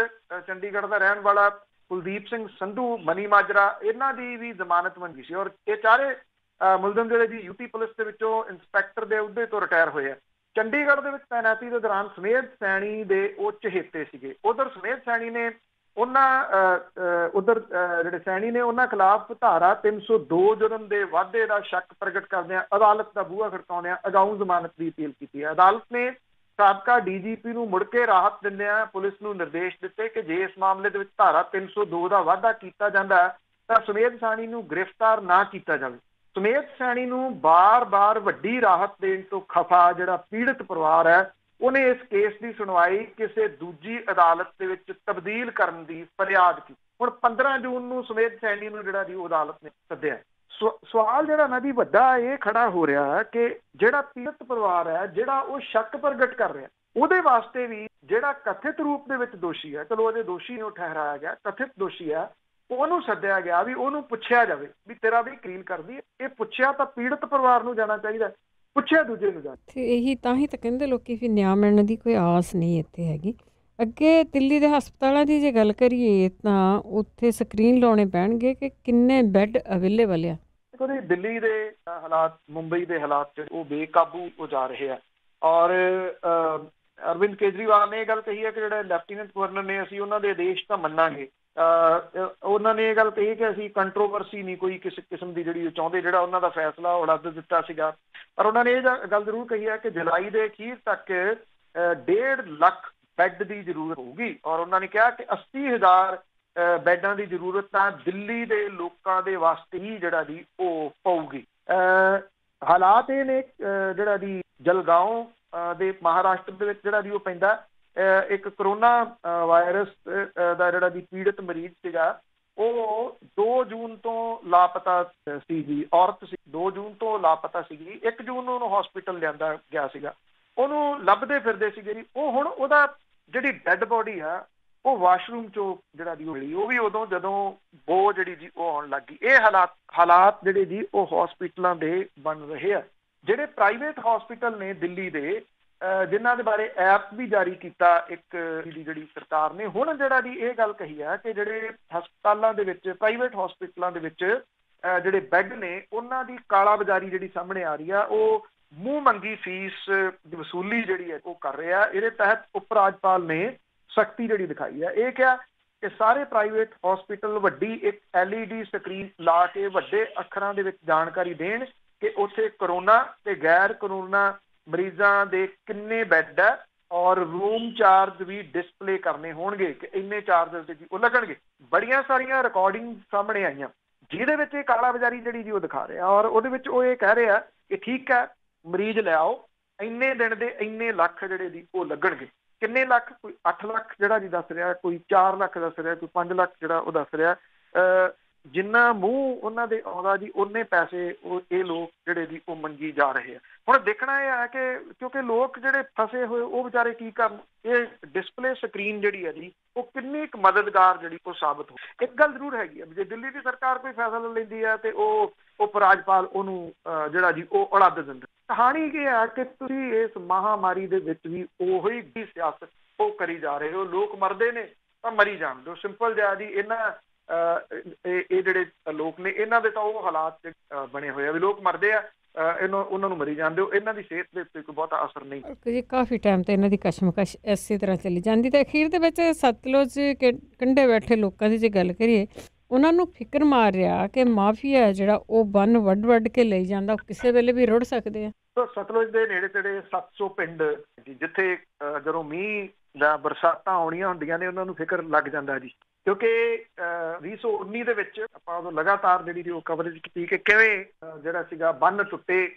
ਚੰਡੀਗੜ੍ਹ ਦਾ ਰਹਿਣ ਵਾਲਾ, ਕੁਲਦੀਪ ਸਿੰਘ ਸੰਧੂ, ਮਨੀ ਮਾਜਰਾ, ਇਹਨਾਂ ਦੀ ਵੀ ਜ਼ਮਾਨਤ ਮੰਗੀ ਸੀ। ਔਰ ਇਹ ਚਾਰੇ ਮੁਲਜ਼ਮ ਜਿਹੜੇ ਜੀ ਯੂਪੀ ਪੁਲਿਸ ਦੇ ਵਿੱਚੋਂ ਇੰਸਪੈਕਟਰ ਦੇ ਅਹੁਦੇ ਤੋਂ ਰਿਟਾਇਰ ਹੋਏ ਆ। ਚੰਡੀਗੜ੍ਹ ਦੇ ਵਿੱਚ ਤੈਨਾਤੀ ਦੇ ਦੌਰਾਨ ਸਮੇਧ ਸੈਣੀ ਦੇ ਉਹ ਚਹੇਤੇ ਸੀਗੇ। ਉਧਰ ਸਮੇਧ ਸੈਣੀ ਨੇ ਜਿਹੜੇ ਸੈਣੀ ਨੇ ਉਹਨਾਂ ਖਿਲਾਫ ਧਾਰਾ 302 ਜੁਰਮ ਦੇ ਵਾਧੇ ਦਾ ਸ਼ੱਕ ਪ੍ਰਗਟ ਕਰਦਿਆਂ ਅਦਾਲਤ ਦਾ ਬੂਹਾ ਖੜਕਾਉਂਦਿਆਂ ਅਗਾਊਂ ਜ਼ਮਾਨਤ ਦੀ ਅਪੀਲ ਕੀਤੀ ਹੈ। ਅਦਾਲਤ ਨੇ ਸਾਬਕਾ ਡੀਜੀਪੀ ਨੂੰ ਮੁੜ ਕੇ ਰਾਹਤ ਦਿੰਦਿਆਂ ਪੁਲਿਸ ਨੂੰ ਨਿਰਦੇਸ਼ ਦਿੱਤੇ ਕਿ ਜੇ ਇਸ ਮਾਮਲੇ ਦੇ ਵਿੱਚ ਧਾਰਾ 302 ਦਾ ਵਾਧਾ ਕੀਤਾ ਜਾਂਦਾ ਤਾਂ ਸਮੇਧ ਸੈਣੀ ਨੂੰ ਗ੍ਰਿਫਤਾਰ ਨਾ ਕੀਤਾ ਜਾਵੇ। ਸਮੇਧ ਸੈਣੀ ਨੂੰ ਬਾਰ-ਬਾਰ ਵੱਡੀ ਰਾਹਤ ਦੇਣ ਤੋਂ ਖਫਾ ਜਿਹੜਾ ਪੀੜਤ ਪਰਿਵਾਰ ਹੈ, ਉਹਨੇ ਇਸ ਕੇਸ ਦੀ ਸੁਣਵਾਈ ਕਿਸੇ ਦੂਜੀ ਅਦਾਲਤ ਦੇ ਵਿੱਚ ਤਬਦੀਲ ਕਰਨ ਦੀ ਫਰਿਆਦ ਕੀਤੀ। ਹੁਣ 15 ਜੂਨ ਨੂੰ ਸਮੇਧ ਸੈਣੀ ਨੂੰ ਜਿਹੜਾ ਜੀ ਉਹ ਅਦਾਲਤ ਨੇ ਸੱਦਿਆ। ਸਵਾਲ ਜਿਹੜਾ ਨਾ ਜੀ ਵੱਡਾ ਇਹ ਖੜਾ ਹੋ ਰਿਹਾ ਕਿ ਜਿਹੜਾ ਪੀੜਤ ਪਰਿਵਾਰ ਹੈ, ਜਿਹੜਾ ਉਹ ਸ਼ੱਕ ਪ੍ਰਗਟ ਕਰ ਰਿਹਾ, ਉਹਦੇ ਵਾਸਤੇ ਵੀ ਜਿਹੜਾ ਕਥਿਤ ਰੂਪ ਦੇ ਵਿੱਚ ਦੋਸ਼ੀ ਹੈ, ਚਲੋ ਉਹਦੇ ਦੋਸ਼ੀ ਨੂੰ ਠਹਿਰਾਇਆ ਗਿਆ, ਕਥਿਤ ਦੋਸ਼ੀ ਹੈ, ਉਹਨੂੰ ਸੱਦਿਆ ਗਿਆ ਵੀ ਉਹਨੂੰ ਪੁੱਛਿਆ ਜਾਵੇ ਵੀ ਤੇਰਾ ਵੀ ਕਲੀਨ ਕਰਦੀ ਹੈ। ਇਹ ਪੁੱਛਿਆ ਤਾਂ ਪੀੜਤ ਪਰਿਵਾਰ ਨੂੰ ਜਾਣਾ ਚਾਹੀਦਾ, ਪੁੱਛਿਆ ਦੂਜੇ ਨੂੰ ਜਾਣਾ। ਤੇ ਇਹੀ ਤਾਂ ਹੀ ਤਾਂ ਕਹਿੰਦੇ ਲੋਕੀ ਵੀ ਨਿਆਂ ਮਿਲਣ ਦੀ ਕੋਈ ਆਸ ਨਹੀਂ ਇੱਥੇ ਹੈਗੀ। ਅੱਗੇ ਦਿੱਲੀ ਦੇ ਹਸਪਤਾਲਾਂ ਦੀ ਜੇ ਗੱਲ ਕਰੀਏ ਤਾਂ ਉੱਥੇ ਸਕਰੀਨ ਲਾਉਣੇ ਪੈਣਗੇ ਕਿ ਕਿੰਨੇ ਬੈੱਡ ਅਵੇਲੇਬਲ ਆ। ਦੇਖੋ, ਦਿੱਲੀ ਦੇ ਹਾਲਾਤ, ਮੁੰਬਈ ਦੇ ਹਾਲਾਤ ਉਹ ਬੇਕਾਬੂ ਹੋ ਜਾ ਰਹੇ ਆ। ਔਰ ਅਰਵਿੰਦ ਕੇਜਰੀਵਾਲ ਨੇ ਇਹ ਗੱਲ ਕਹੀ ਹੈ ਕਿ ਜਿਹੜਾ ਲੈਫਟੀਨੈਂਟ ਗਵਰਨਰ ਨੇ, ਅਸੀਂ ਉਹਨਾਂ ਦੇ ਆਦੇਸ਼ ਤਾਂ ਮੰਨਾਂਗੇ। ਉਹਨਾਂ ਨੇ ਇਹ ਗੱਲ ਕਹੀ ਕਿ ਅਸੀਂ ਕੰਟਰੋਵਰਸੀ ਨਹੀਂ ਕੋਈ ਕਿਸੇ ਕਿਸਮ ਦੀ ਜਿਹੜੀ ਚਾਹੁੰਦੇ, ਜਿਹੜਾ ਉਹਨਾਂ ਦਾ ਫੈਸਲਾ ਉਹ ਰੱਦ ਦਿੱਤਾ ਸੀਗਾ। ਪਰ ਉਹਨਾਂ ਨੇ ਇਹ ਗੱਲ ਜ਼ਰੂਰ ਕਹੀ ਹੈ ਕਿ ਜੁਲਾਈ ਦੇ ਅਖੀਰ ਤੱਕ 1.5 ਲੱਖ ਬੈੱਡ ਦੀ ਜ਼ਰੂਰਤ ਹੋਊਗੀ। ਔਰ ਉਹਨਾਂ ਨੇ ਕਿਹਾ ਕਿ 80,000 ਬੈੱਡਾਂ ਦੀ ਜ਼ਰੂਰਤ ਤਾਂ ਦਿੱਲੀ ਦੇ ਲੋਕਾਂ ਦੇ ਵਾਸਤੇ ਹੀ ਜਿਹੜਾ ਦੀ ਉਹ ਪਊਗੀ। ਹਾਲਾਤ ਇਹ ਨੇ ਜਿਹੜਾ ਦੀ ਜਲਗਾਓਂ ਦੇ ਮਹਾਰਾਸ਼ਟਰ ਦੇ ਵਿੱਚ ਜਿਹੜਾ ਦੀ ਉਹ ਪੈਂਦਾ, ਇੱਕ ਕਰੋਨਾ ਵਾਇਰਸ ਦਾ ਜਿਹੜਾ ਦੀ ਪੀੜਤ ਮਰੀਜ਼ ਸੀਗਾ, ਉਹ 2 ਜੂਨ ਤੋਂ ਲਾਪਤਾ ਸੀ ਜੀ, ਔਰਤ ਸੀ, 2 ਜੂਨ ਤੋਂ ਲਾਪਤਾ ਸੀਗੀ। 1 ਜੂਨ ਨੂੰ ਉਹਨੂੰ ਹਸਪੀਟਲ ਲਿਆਂਦਾ ਗਿਆ ਸੀਗਾ, ਉਹਨੂੰ ਲੱਭਦੇ ਫਿਰਦੇ ਸੀਗੇ ਜੀ। ਉਹ ਹੁਣ ਉਹਦਾ ਜਿਹੜੀ ਡੈੱਡ ਬੋਡੀ ਆ ਉਹ ਵਾਸ਼ਰੂਮ ਚੋਂ ਜਿਹੜਾ ਦੀ ਉਹ ਮਿਲੀ, ਉਹ ਵੀ ਉਦੋਂ ਜਦੋਂ ਬੋ ਜਿਹੜੀ ਜੀ ਉਹ ਆਉਣ ਲੱਗ ਗਈ। ਇਹ ਹਾਲਾਤ ਜਿਹੜੇ ਜੀ ਉਹ ਹਸਪੀਟਲਾਂ ਦੇ ਬਣ ਰਹੇ ਆ। ਜਿਹੜੇ ਪ੍ਰਾਈਵੇਟ ਹਸਪੀਟਲ ਨੇ ਦਿੱਲੀ ਦੇ, ਜਿਨ੍ਹਾਂ ਦੇ ਬਾਰੇ ਐਪ ਵੀ ਜਾਰੀ ਕੀਤਾ ਇੱਕ ਜਿਹੜੀ ਸਰਕਾਰ ਨੇ, ਹੁਣ ਜਿਹੜਾ ਦੀ ਇਹ ਗੱਲ ਕਹੀ ਹੈ ਕਿ ਜਿਹੜੇ ਹਸਪਤਾਲਾਂ ਦੇ ਵਿੱਚ, ਪ੍ਰਾਈਵੇਟ ਹਸਪੀਟਲਾਂ ਦੇ ਵਿੱਚ ਜਿਹੜੇ ਬੈੱਡ ਨੇ, ਉਹਨਾਂ ਦੀ ਕਾਲਾ ਬਾਜ਼ਾਰੀ ਜਿਹੜੀ ਸਾਹਮਣੇ ਆ ਰਹੀ ਆ। ਉਹ ਮੂੰਹ ਮੰਗੀ ਫੀਸ ਦੀ ਵਸੂਲੀ ਜਿਹੜੀ ਹੈ ਉਹ ਕਰ ਰਿਹਾ। ਇਹਦੇ ਤਹਿਤ ਉਪ ਰਾਜਪਾਲ ਨੇ ਸਖਤੀ ਜਿਹੜੀ ਦਿਖਾਈ ਹੈ। ਇਹ ਕਿਹਾ ਕਿ ਸਾਰੇ ਪ੍ਰਾਈਵੇਟ ਹਸਪੀਟਲ ਵੱਡੀ ਇੱਕ LED ਸਕਰੀਨ ਲਾ ਕੇ ਵੱਡੇ ਅੱਖਰਾਂ ਦੇ ਵਿੱਚ ਜਾਣਕਾਰੀ ਦੇਣ ਕਿ ਉੱਥੇ ਕਰੋਨਾ ਤੇ ਗੈਰ ਕਰੋਨਾ ਮਰੀਜ਼ਾਂ ਦੇ ਕਿੰਨੇ ਬੈੱਡ ਹੈ, ਔਰ ਰੂਮ ਚਾਰਜ ਵੀ ਡਿਸਪਲੇ ਕਰਨੇ ਹੋਣਗੇ ਕਿ ਇੰਨੇ ਚਾਰਜਸ ਦੇ ਜੀ ਉਹ ਲੱਗਣਗੇ। ਬੜੀਆਂ ਸਾਰੀਆਂ ਰਿਕਾਰਡਿੰਗ ਸਾਹਮਣੇ ਆਈਆਂ ਜਿਹਦੇ ਵਿੱਚ ਇਹ ਕਾਲਾ ਬਾਜ਼ਾਰੀ ਜਿਹੜੀ ਜੀ ਉਹ ਦਿਖਾ ਰਿਹਾ। ਔਰ ਉਹਦੇ ਵਿੱਚ ਉਹ ਇਹ ਕਹਿ ਰਿਹਾ ਕਿ ਠੀਕ ਹੈ, ਮਰੀਜ਼ ਲਿਆਓ, ਇੰਨੇ ਦਿਨ ਦੇ ਇੰਨੇ ਲੱਖ ਜਿਹੜੇ ਜੀ ਉਹ ਲੱਗਣਗੇ। ਕਿੰਨੇ ਲੱਖ? ਕੋਈ 8 ਲੱਖ ਜਿਹੜਾ ਜੀ ਦੱਸ ਰਿਹਾ, ਕੋਈ 4 ਲੱਖ ਦੱਸ ਰਿਹਾ, ਕੋਈ 5 ਲੱਖ ਜਿਹੜਾ ਉਹ ਦੱਸ ਰਿਹਾ। ਜਿੰਨਾ ਮੂੰਹ ਉਹਨਾਂ ਦੇ ਆਉਂਦਾ ਜੀ ਉਹਨੇ ਪੈਸੇ ਉਹ ਇਹ ਲੋਕ ਜਿਹੜੇ ਜੀ ਉਹ ਮੰਗੀ ਜਾ ਰਹੇ ਆ। ਹੁਣ ਦੇਖਣਾ ਇਹ ਹੈ ਕਿ ਕਿਉਂਕਿ ਲੋਕ ਜਿਹੜੇ ਫਸੇ ਹੋਏ ਉਹ ਵਿਚਾਰੇ ਕੀ ਕਰਨ, ਇਹ ਡਿਸਪਲੇ ਸਕਰੀਨ ਜਿਹੜੀ ਹੈ ਜੀ ਉਹ ਕਿੰਨੀ ਕੁ ਮਦਦਗਾਰ ਜਿਹੜੀ ਉਹ ਸਾਬਤ ਹੋ। ਇੱਕ ਗੱਲ ਜ਼ਰੂਰ ਹੈਗੀ ਹੈ, ਜੇ ਦਿੱਲੀ ਦੀ ਸਰਕਾਰ ਕੋਈ ਫੈਸਲਾ ਲੈਂਦੀ ਹੈ ਤੇ ਉਹ ਉਪ ਰਾਜਪਾਲ ਉਹਨੂੰ ਜਿਹੜਾ ਜੀ ਉਹ ਉਡਾ ਦਿੰਦਾ। ਕਹਾਣੀ ਕੀ ਹੈ ਕਿ ਤੁਸੀਂ ਇਸ ਮਹਾਮਾਰੀ ਦੇ ਵਿੱਚ ਵੀ ਉਹੀ ਸਿਆਸਤ ਉਹ ਕਰੀ ਜਾ ਰਹੇ ਹੋ। ਲੋਕ ਮਰਦੇ ਨੇ ਤਾਂ ਮਰੀ ਜਾਣ ਦਿਓ, ਸਿੰਪਲ ਜਿਹਾ ਜੀ। ਇਹ ਜਿਹੜੇ ਲੋਕ ਨੇ, ਇਹਨਾਂ ਦੇ ਤਾਂ ਉਹ ਹਾਲਾਤ ਬਣੇ ਹੋਏ ਆ ਵੀ ਲੋਕ ਮਰਦੇ ਆ, ਉਹਨਾਂ ਨੂੰ ਮਰੀ ਜਾਣ ਦਿਓ, ਇਹਨਾਂ ਦੀ ਸਿਹਤ ਦੇ ਉੱਤੇ ਕੋਈ ਬਹੁਤਾ ਅਸਰ ਨਹੀਂ। ਜੀ ਕਾਫੀ ਟਾਈਮ ਤੇ ਇਹਨਾਂ ਦੀ ਕਸ਼ਮਕਸ਼ ਇਸੇ ਤਰ੍ਹਾਂ ਚੱਲੀ ਜਾਂਦੀ ਤੇ ਅਖੀਰ ਦੇ ਵਿੱਚ ਸਤਲੁਜ ਕੰਢੇ ਬੈਠੇ ਲੋਕਾਂ ਦੀ ਜੇ ਗੱਲ ਕਰੀਏ, ਉਹਨਾਂ ਨੂੰ ਫਿਕਰ ਮਾਰ ਰਿਹਾ ਕਿ ਮਾਫੀਆ ਜਿਹੜਾ ਉਹ ਬੰਨ ਵੱਢ ਕੇ ਲਈ ਜਾਂਦਾ, ਉਹ ਕਿਸੇ ਵੇਲੇ ਵੀ ਰੁੜ ਸਕਦੇ ਆ। ਸਤਲੁਜ ਦੇ ਨੇੜੇ ਤੇੜੇ 700 ਪਿੰਡ ਜਿੱਥੇ ਜਦੋਂ ਮੀਂਹ ਜਾਂ ਬਰਸਾਤਾਂ ਆਉਣੀਆਂ ਹੁੰਦੀਆਂ ਨੇ, ਉਹਨਾਂ ਨੂੰ ਫਿਕਰ ਲੱਗ ਜਾਂਦਾ ਜੀ। ਕਿਉਂਕਿ 2019 ਦੇ ਵਿੱਚ ਆਪਾਂ ਉਦੋਂ ਲਗਾਤਾਰ ਜਿਹੜੀ ਉਹ ਕਵਰੇਜ ਕੀਤੀ ਕਿ ਕਿਵੇਂ ਜਿਹੜਾ ਸੀਗਾ ਬੰਨ ਟੁੱਟੇ,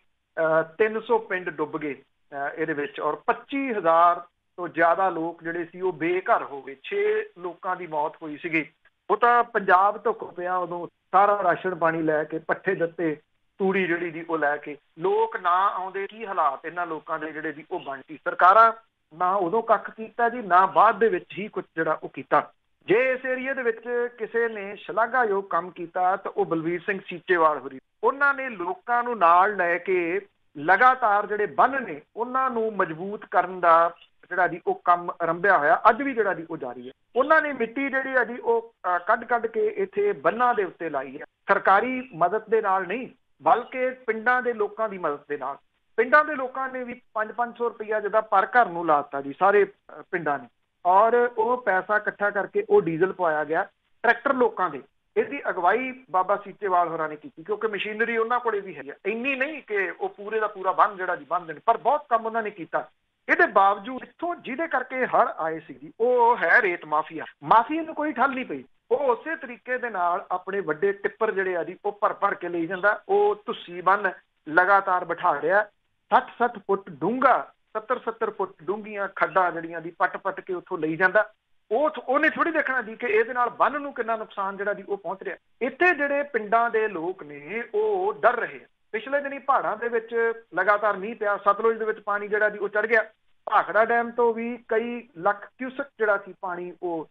300 ਪਿੰਡ ਡੁੱਬ ਗਏ ਇਹਦੇ ਵਿੱਚ, ਔਰ 25,000 ਤੋਂ ਜ਼ਿਆਦਾ ਲੋਕ ਜਿਹੜੇ ਸੀ ਉਹ ਬੇਘਰ ਹੋ ਗਏ। 6 ਲੋਕਾਂ ਦੀ ਮੌਤ ਹੋਈ ਸੀਗੀ। ਉਹ ਤਾਂ ਪੰਜਾਬ ਧੁੱਕ ਪਿਆ ਉਦੋਂ ਸਾਰਾ ਰਾਸ਼ਨ ਪਾਣੀ ਲੈ ਕੇ, ਪੱਠੇ ਦਿੱਤੇ, ਤੂੜੀ ਜਿਹੜੀ ਦੀ ਉਹ ਲੈ ਕੇ। ਲੋਕ ਨਾ ਆਉਂਦੇ, ਕੀ ਹਾਲਾਤ ਇਹਨਾਂ ਲੋਕਾਂ ਦੇ ਜਿਹੜੇ ਦੀ ਉਹ ਬਣਤੀ। ਸਰਕਾਰਾਂ ਨਾ ਉਦੋਂ ਕੱਖ ਕੀਤਾ ਜੀ, ਨਾ ਬਾਅਦ ਦੇ ਵਿੱਚ ਹੀ ਕੁਝ ਜਿਹੜਾ ਉਹ ਕੀਤਾ। ਜੇ ਇਸ ਏਰੀਏ ਦੇ ਵਿੱਚ ਕਿਸੇ ਨੇ ਸ਼ਲਾਘਾਯੋਗ ਕੰਮ ਕੀਤਾ ਤਾਂ ਉਹ ਬਲਵੀਰ ਸਿੰਘ ਸੀਚੇਵਾਲ ਹੋਰੀ। ਉਹਨਾਂ ਨੇ ਲੋਕਾਂ ਨੂੰ ਨਾਲ ਲੈ ਕੇ ਲਗਾਤਾਰ ਜਿਹੜੇ ਬੰਨ੍ਹ ਨੇ ਉਹਨਾਂ ਨੂੰ ਮਜ਼ਬੂਤ ਕਰਨ ਦਾ ਜਿਹੜਾ ਜੀ ਉਹ ਕੰਮ ਆਰੰਭਿਆ ਹੋਇਆ, ਅੱਜ ਵੀ ਜਿਹੜਾ ਜੀ ਉਹ ਜਾਰੀ ਹੈ। ਉਹਨਾਂ ਨੇ ਮਿੱਟੀ ਜਿਹੜੀ ਆ ਜੀ ਉਹ ਕੱਢ ਕੇ ਇੱਥੇ ਬੰਨਾਂ ਦੇ ਉੱਤੇ ਲਾਈ ਹੈ, ਸਰਕਾਰੀ ਮਦਦ ਦੇ ਨਾਲ ਨਹੀਂ, ਬਲਕਿ ਪਿੰਡਾਂ ਦੇ ਲੋਕਾਂ ਦੀ ਮਦਦ ਦੇ ਨਾਲ। ਪਿੰਡਾਂ ਦੇ ਲੋਕਾਂ ਨੇ ਵੀ 500 ਰੁਪਈਆ ਜਿੱਦਾਂ ਪਰ ਘਰ ਨੂੰ ਲਾਤਾ ਜੀ ਸਾਰੇ ਪਿੰਡਾਂ ਨੇ, ਔਰ ਉਹ ਪੈਸਾ ਇਕੱਠਾ ਕਰਕੇ ਉਹ ਡੀਜ਼ਲ ਪਵਾਇਆ ਗਿਆ ਟਰੈਕਟਰ ਲੋਕਾਂ ਦੇ। ਇਹਦੀ ਅਗਵਾਈ ਬਾਬਾ ਸੀਚੇਵਾਲ ਹੋਰਾਂ ਨੇ ਕੀਤੀ, ਕਿਉਂਕਿ ਮਸ਼ੀਨਰੀ ਉਹਨਾਂ ਕੋਲੇ ਵੀ ਹੈਗੀ, ਇੰਨੀ ਨਹੀਂ ਕਿ ਉਹ ਪੂਰੇ ਦਾ ਪੂਰਾ ਬੰਨ ਜਿਹੜਾ ਜੀ ਬੰਨ ਦੇਣ, ਪਰ ਬਹੁਤ ਕੰਮ ਉਹਨਾਂ ਨੇ ਕੀਤਾ। ਇਹਦੇ ਬਾਵਜੂਦ ਇੱਥੋਂ ਜਿਹਦੇ ਕਰਕੇ ਹੜ੍ਹ ਆਏ ਸੀ ਉਹ ਹੈ ਰੇਤ ਮਾਫੀਆ। ਮਾਫੀਆ ਨੂੰ ਕੋਈ ਠੱਲ ਨਹੀਂ ਪਈ। ਉਹ ਉਸੇ ਤਰੀਕੇ ਦੇ ਨਾਲ ਆਪਣੇ ਵੱਡੇ ਟਿੱਪਰ ਜਿਹੜੇ ਆ ਜੀ ਉਹ ਭਰ ਕੇ ਲਈ ਜਾਂਦਾ। ਉਹ ਧੁੱਸੀ ਬੰਨ ਲਗਾਤਾਰ ਬਿਠਾ ਰਿਹਾ, 60 ਫੁੱਟ ਡੂੰਘਾ, 70 ਫੁੱਟ ਡੂੰਘੀਆਂ ਖੱਡਾਂ ਜਿਹੜੀਆਂ ਦੀ ਪੱਟ ਕੇ ਉੱਥੋਂ ਲਈ ਜਾਂਦਾ। ਉਹਨੇ ਥੋੜੀ ਦੇਖਣਾ ਜੀ ਕਿ ਇਹਦੇ ਨਾਲ ਬੰਨ ਨੂੰ ਕਿੰਨਾ ਨੁਕਸਾਨ ਜਿਹੜਾ ਜੀ ਉਹ ਪਹੁੰਚ ਰਿਹਾ। ਇੱਥੇ ਜਿਹੜੇ ਪਿੰਡਾਂ ਦੇ ਲੋਕ ਨੇ ਉਹ ਡਰ ਰਹੇ। ਪਿਛਲੇ ਦਿਨੀ ਪਹਾੜਾਂ ਦੇ ਵਿੱਚ ਲਗਾਤਾਰ ਮੀਂਹ ਪਿਆ, ਸਤਲੁਜ ਦੇ ਵਿੱਚ ਪਾਣੀ ਜਿਹੜਾ ਜੀ ਉਹ ਚੜ ਗਿਆ। ਭਾਖੜਾ ਡੈਮ ਤੋਂ ਵੀ ਕਈ ਲੱਖ ਕਿਊਸਕ ਜਿਹੜਾ ਸੀ ਪਾਣੀ ਉਹ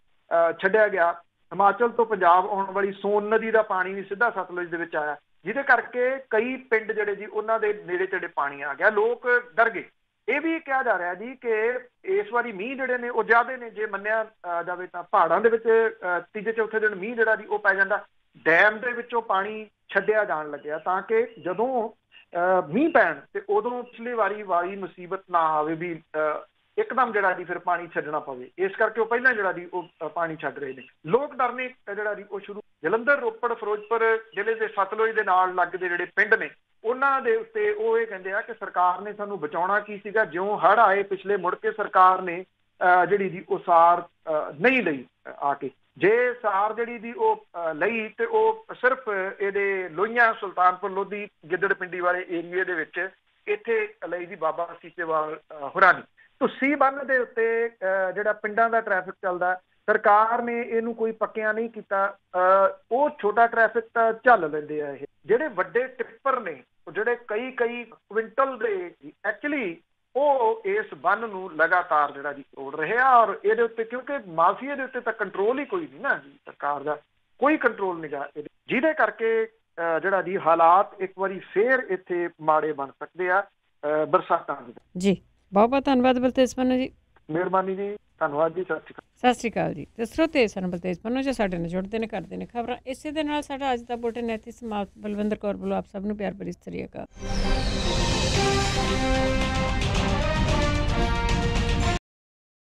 ਛੱਡਿਆ ਗਿਆ। ਹਿਮਾਚਲ ਤੋਂ ਪੰਜਾਬ ਆਉਣ ਵਾਲੀ ਸੋਨ ਨਦੀ ਦਾ ਪਾਣੀ ਵੀ ਸਿੱਧਾ ਸਤਲੁਜ ਦੇ ਵਿੱਚ ਆਇਆ, ਜਿਹਦੇ ਕਰਕੇ ਕਈ ਪਿੰਡ ਜਿਹੜੇ ਜੀ ਉਹਨਾਂ ਦੇ ਨੇੜੇ ਤੇੜੇ ਪਾਣੀ ਆ ਗਿਆ। ਲੋਕ ਡਰ ਗਏ। ਇਹ ਵੀ ਕਿਹਾ ਜਾ ਰਿਹਾ ਜੀ ਕਿ ਇਸ ਵਾਰੀ ਮੀਂਹ ਜਿਹੜੇ ਨੇ ਉਹ ਜ਼ਿਆਦਾ ਨੇ। ਜੇ ਮੰਨਿਆ ਜਾਵੇ ਤਾਂ ਪਹਾੜਾਂ ਦੇ ਵਿੱਚ ਤੀਜੇ ਚੌਥੇ ਦਿਨ ਮੀਂਹ ਜਿਹੜਾ ਜੀ ਉਹ ਪੈ ਜਾਂਦਾ। ਡੈਮ ਦੇ ਵਿੱਚੋਂ ਪਾਣੀ ਛੱਡਿਆ ਜਾਣ ਲੱਗਿਆ ਤਾਂ ਕਿ ਜਦੋਂ ਮੀਂਹ ਪੈਣ ਤੇ ਉਦੋਂ ਪਿਛਲੀ ਵਾਰੀ ਮੁਸੀਬਤ ਨਾ ਆਵੇ ਵੀ ਇੱਕਦਮ ਜਿਹੜਾ ਜੀ ਫਿਰ ਪਾਣੀ ਛੱਡਣਾ ਪਵੇ। ਇਸ ਕਰਕੇ ਉਹ ਪਹਿਲਾਂ ਜਿਹੜਾ ਜੀ ਉਹ ਪਾਣੀ ਛੱਡ ਰਹੇ ਨੇ। ਲੋਕ ਡਰਨੇ ਜਿਹੜਾ ਜੀ ਉਹ ਸ਼ੁਰੂ। ਜਲੰਧਰ, ਰੋਪੜ, ਫਿਰੋਜ਼ਪੁਰ ਜ਼ਿਲ੍ਹੇ ਦੇ ਸਤਲੁਜ ਦੇ ਨਾਲ ਲੱਗਦੇ ਜਿਹੜੇ ਪਿੰਡ ਨੇ ਉਹਨਾਂ ਦੇ ਉੱਤੇ ਉਹ ਇਹ ਕਹਿੰਦੇ ਆ ਕਿ ਸਰਕਾਰ ਨੇ ਸਾਨੂੰ ਬਚਾਉਣਾ ਕੀ ਸੀਗਾ। ਜਿਉਂ ਹੜ੍ਹ ਆਏ ਪਿਛਲੇ, ਮੁੜ ਕੇ ਸਰਕਾਰ ਨੇ ਜਿਹੜੀ ਜੀ ਉਹ ਸਾਰ ਨਹੀਂ ਲਈ ਆ ਕੇ। ਜੇ ਸਾਰ ਜਿਹੜੀ ਦੀ ਉਹ ਲਈ ਤੇ ਉਹ ਸਿਰਫ ਇਹਦੇ ਲੋਹੀਆਂ, ਸੁਲਤਾਨਪੁਰ ਲੋਧੀ, ਗਿੱਦੜ ਪਿੰਡੀ ਵਾਲੇ ਏਰੀਏ ਦੇ ਵਿੱਚ ਇੱਥੇ ਲਈ ਦੀ ਬਾਬਾ ਸੀਚੇਵਾਲ ਹੋਰਾਂ ਨੇ। ਧੁੱਸੀ ਬੰਨ ਦੇ ਉੱਤੇ ਜਿਹੜਾ ਪਿੰਡਾਂ ਦਾ ਟ੍ਰੈਫਿਕ ਚੱਲਦਾ, ਸਰਕਾਰ ਨੇ ਇਹਨੂੰ ਕੋਈ ਪੱਕਿਆ ਨਹੀਂ ਕੀਤਾ। ਉਹ ਛੋਟਾ ਟ੍ਰੈਫਿਕ ਤਾਂ ਝੱਲ ਲੈਂਦੇ ਆ। ਇਹ ਜਿਹੜੇ ਵੱਡੇ ਟਿੱਪਰ ਨੇ ਉਹ ਜਿਹੜੇ ਕਈ ਕੁਇੰਟਲ ਦੇ ਐਕਚੁਅਲੀ ਉਹ ਇਸ ਬੰਨ ਨੂੰ ਲਗਾਤਾਰ ਜਿਹੜਾ ਜੀ ਤੋੜ ਰਹੇ ਆ। ਔਰ ਇਹਦੇ ਉੱਤੇ ਕਿਉਂਕਿ ਮਾਫੀਏ ਦੇ ਉੱਤੇ ਤਾਂ ਕੰਟਰੋਲ ਹੀ ਕੋਈ ਨਹੀਂ ਨਾ ਜੀ, ਸਰਕਾਰ ਦਾ ਕੋਈ ਕੰਟਰੋਲ ਨਹੀਂ ਗਾ, ਜਿਹਦੇ ਕਰਕੇ ਜਿਹੜਾ ਜੀ ਹਾਲਾਤ ਇੱਕ ਵਾਰੀ ਫੇਰ ਇੱਥੇ ਮਾੜੇ ਬਣ ਸਕਦੇ ਆ ਬਰਸਾਤਾਂ ਦੇ। ਜੀ ਬਹੁਤ ਧੰਨਵਾਦ ਬਲਤੇਜ ਪੰਨੂ ਜੀ। ਮਿਹਰਬਾਨੀ ਜੀ, ਧੰਨਵਾਦ ਜੀ, ਸਤਿ ਸ਼੍ਰੀ ਅਕਾਲ ਜੀ। ਤੇ ਸਰੋਤੇ ਸਨ ਬਲਤੇਜ ਪੰਨੂ ਜੀ ਸਾਡੇ ਨਾਲ ਜੁੜਦੇ ਨੇ, ਕਰਦੇ ਨੇ ਖਬਰਾਂ। ਇਸੇ ਦੇ ਨਾਲ ਸਾਡਾ ਅੱਜ ਦਾ ਬੁਲੇਟਿਨ ਇੱਥੇ ਸਮਾਪਤ। ਬਲਵਿੰਦਰ ਕੌਰ ਵੱਲੋਂ ਆਪ ਸਭ ਨੂੰ ਪਿਆਰ ਭਰੀ ਸਤਿ ਸ਼੍ਰੀ ਅਕਾਲ।